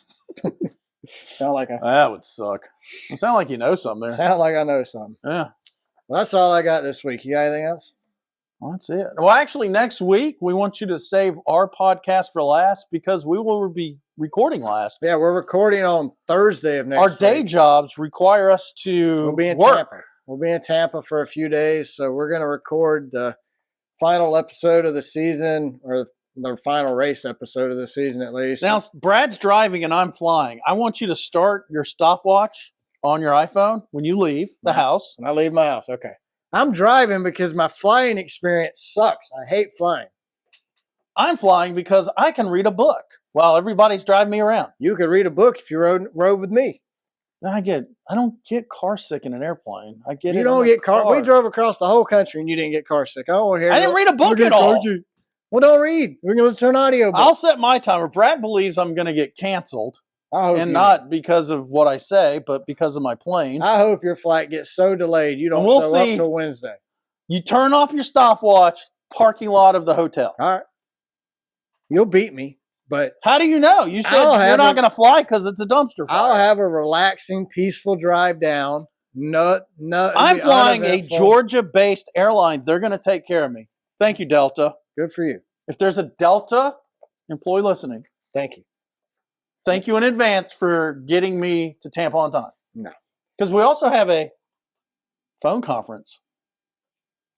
Sound like That would suck. It sound like you know something there. Sound like I know something. Yeah. Well, that's all I got this week. You got anything else? Well, that's it. Well, actually, next week, we want you to save our podcast for last because we will be recording last. Yeah, we're recording on Thursday of next week. Our day jobs require us to We'll be in work. Tampa. We'll be in Tampa for a few days, so we're going to record the final episode of the season, or the final race episode of the season at least. Now, Brad's driving and I'm flying. I want you to start your stopwatch on your iPhone when you leave the house. When I leave my house, okay. I'm driving because my flying experience sucks. I hate flying. I'm flying because I can read a book while everybody's driving me around. You could read a book if you rode with me. I don't get car sick in an airplane. I get You it. don't in a get car. We drove across the whole country and you didn't get car sick. I don't want to hear. I didn't read a book at all. Well, don't read. We're going to listen to an audio book. I'll set my timer. Brad believes I'm going to get canceled, and not because of what I say, but because of my plane. I hope your flight gets so delayed you don't show up till Wednesday. You turn off your stopwatch, parking lot of the hotel. All right. You'll beat me, but how do you know? You said you're not going to fly because it's a dumpster fire. I'll have a relaxing, peaceful drive down. I'm flying a Georgia-based airline. They're going to take care of me. Thank you, Delta. Good for you. If there's a Delta employee listening, thank you. Thank you in advance for getting me to Tampa on time. No. Because we also have a phone conference.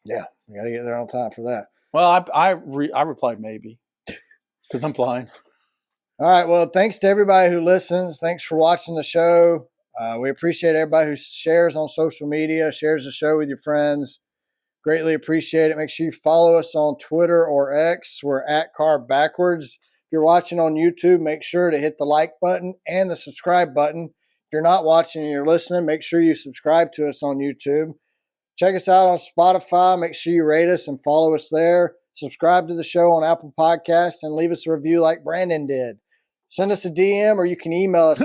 Yeah, we got to get there on time for that. Well, I replied maybe because I'm flying. All right. Well, thanks to everybody who listens. Thanks for watching the show. We appreciate everybody who shares on social media, shares the show with your friends. Greatly appreciate it. Make sure you follow us on Twitter or X. We're at Car Backwards. If you're watching on YouTube, make sure to hit the like button and the subscribe button. If you're not watching and you're listening, make sure you subscribe to us on YouTube. Check us out on Spotify. Make sure you rate us and follow us there. Subscribe to the show on Apple Podcasts and leave us a review like Brandon did. Send us a DM or you can email us.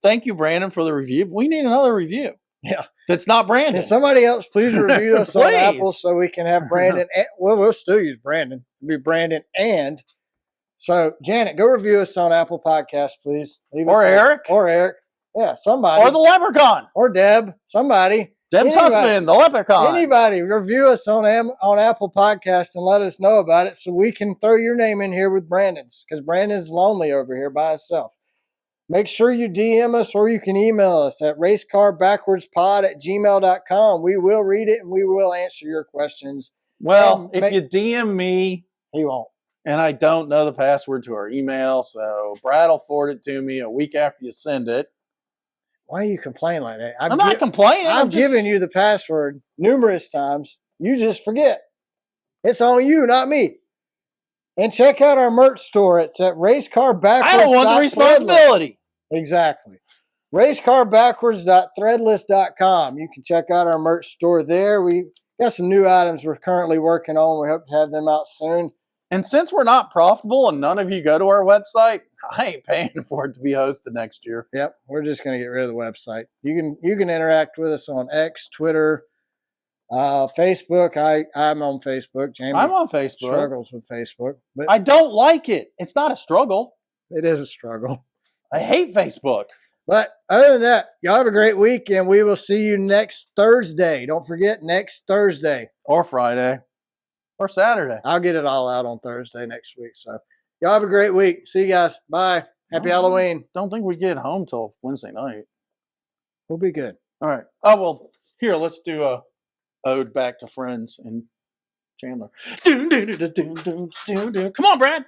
Thank you, Brandon, for the review. We need another review. Yeah. That's not Brandon. Can somebody else please review us on Apple so we can have Brandon? We'll still use Brandon. It'll be Brandon and. So, Janet, go review us on Apple Podcasts, please. Eric. Or Eric. Yeah, somebody. Or the leprechaun. Or Deb. Somebody. Deb's husband, the leprechaun. Anybody. Review us on Apple Podcasts and let us know about it so we can throw your name in here with Brandon's, because Brandon's lonely over here by himself. Make sure you DM us or you can email us at racecarbackwardspod@gmail.com. We will read it and we will answer your questions. Well, if you DM me, he won't. And I don't know the password to our email, so Brad will forward it to me a week after you send it. Why do you complain like that? I'm not complaining. I've given you the password numerous times. You just forget. It's on you, not me. And check out our merch store. It's at racecarbackwards. I don't want the responsibility. Exactly. racecarbackwards.threadless.com. You can check out our merch store there. We got some new items we're currently working on. We hope to have them out soon. And since we're not profitable and none of you go to our website, I ain't paying for it to be hosted next year. Yep. We're just going to get rid of the website. You can interact with us on X, Twitter, Facebook. I'm on Facebook. Jamie I'm on Facebook. Struggles with Facebook. But I don't like it. It's not a struggle. It is a struggle. I hate Facebook. But other than that, y'all have a great week, and we will see you next Thursday. Don't forget, next Thursday. Or Friday. Or Saturday. I'll get it all out on Thursday next week. So y'all have a great week. See you guys. Bye. Happy Halloween. Don't think we get home till Wednesday night. We'll be good. All right. Oh, well, here, let's do a ode back to Friends and Chandler. Come on, Brad.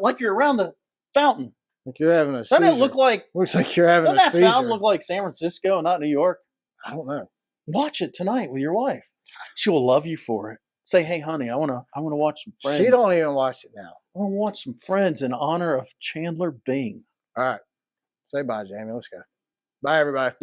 Like you're around the fountain. Like you're having a seizure. Doesn't it look like... Looks like you're having a seizure. Doesn't that fountain look like San Francisco and not New York? I don't know. Watch it tonight with your wife. She will love you for it. Say, hey, honey, I want to watch some Friends. She don't even watch it now. I want to watch some Friends in honor of Chandler Bing. All right. Say bye, Jamie. Let's go. Bye, everybody.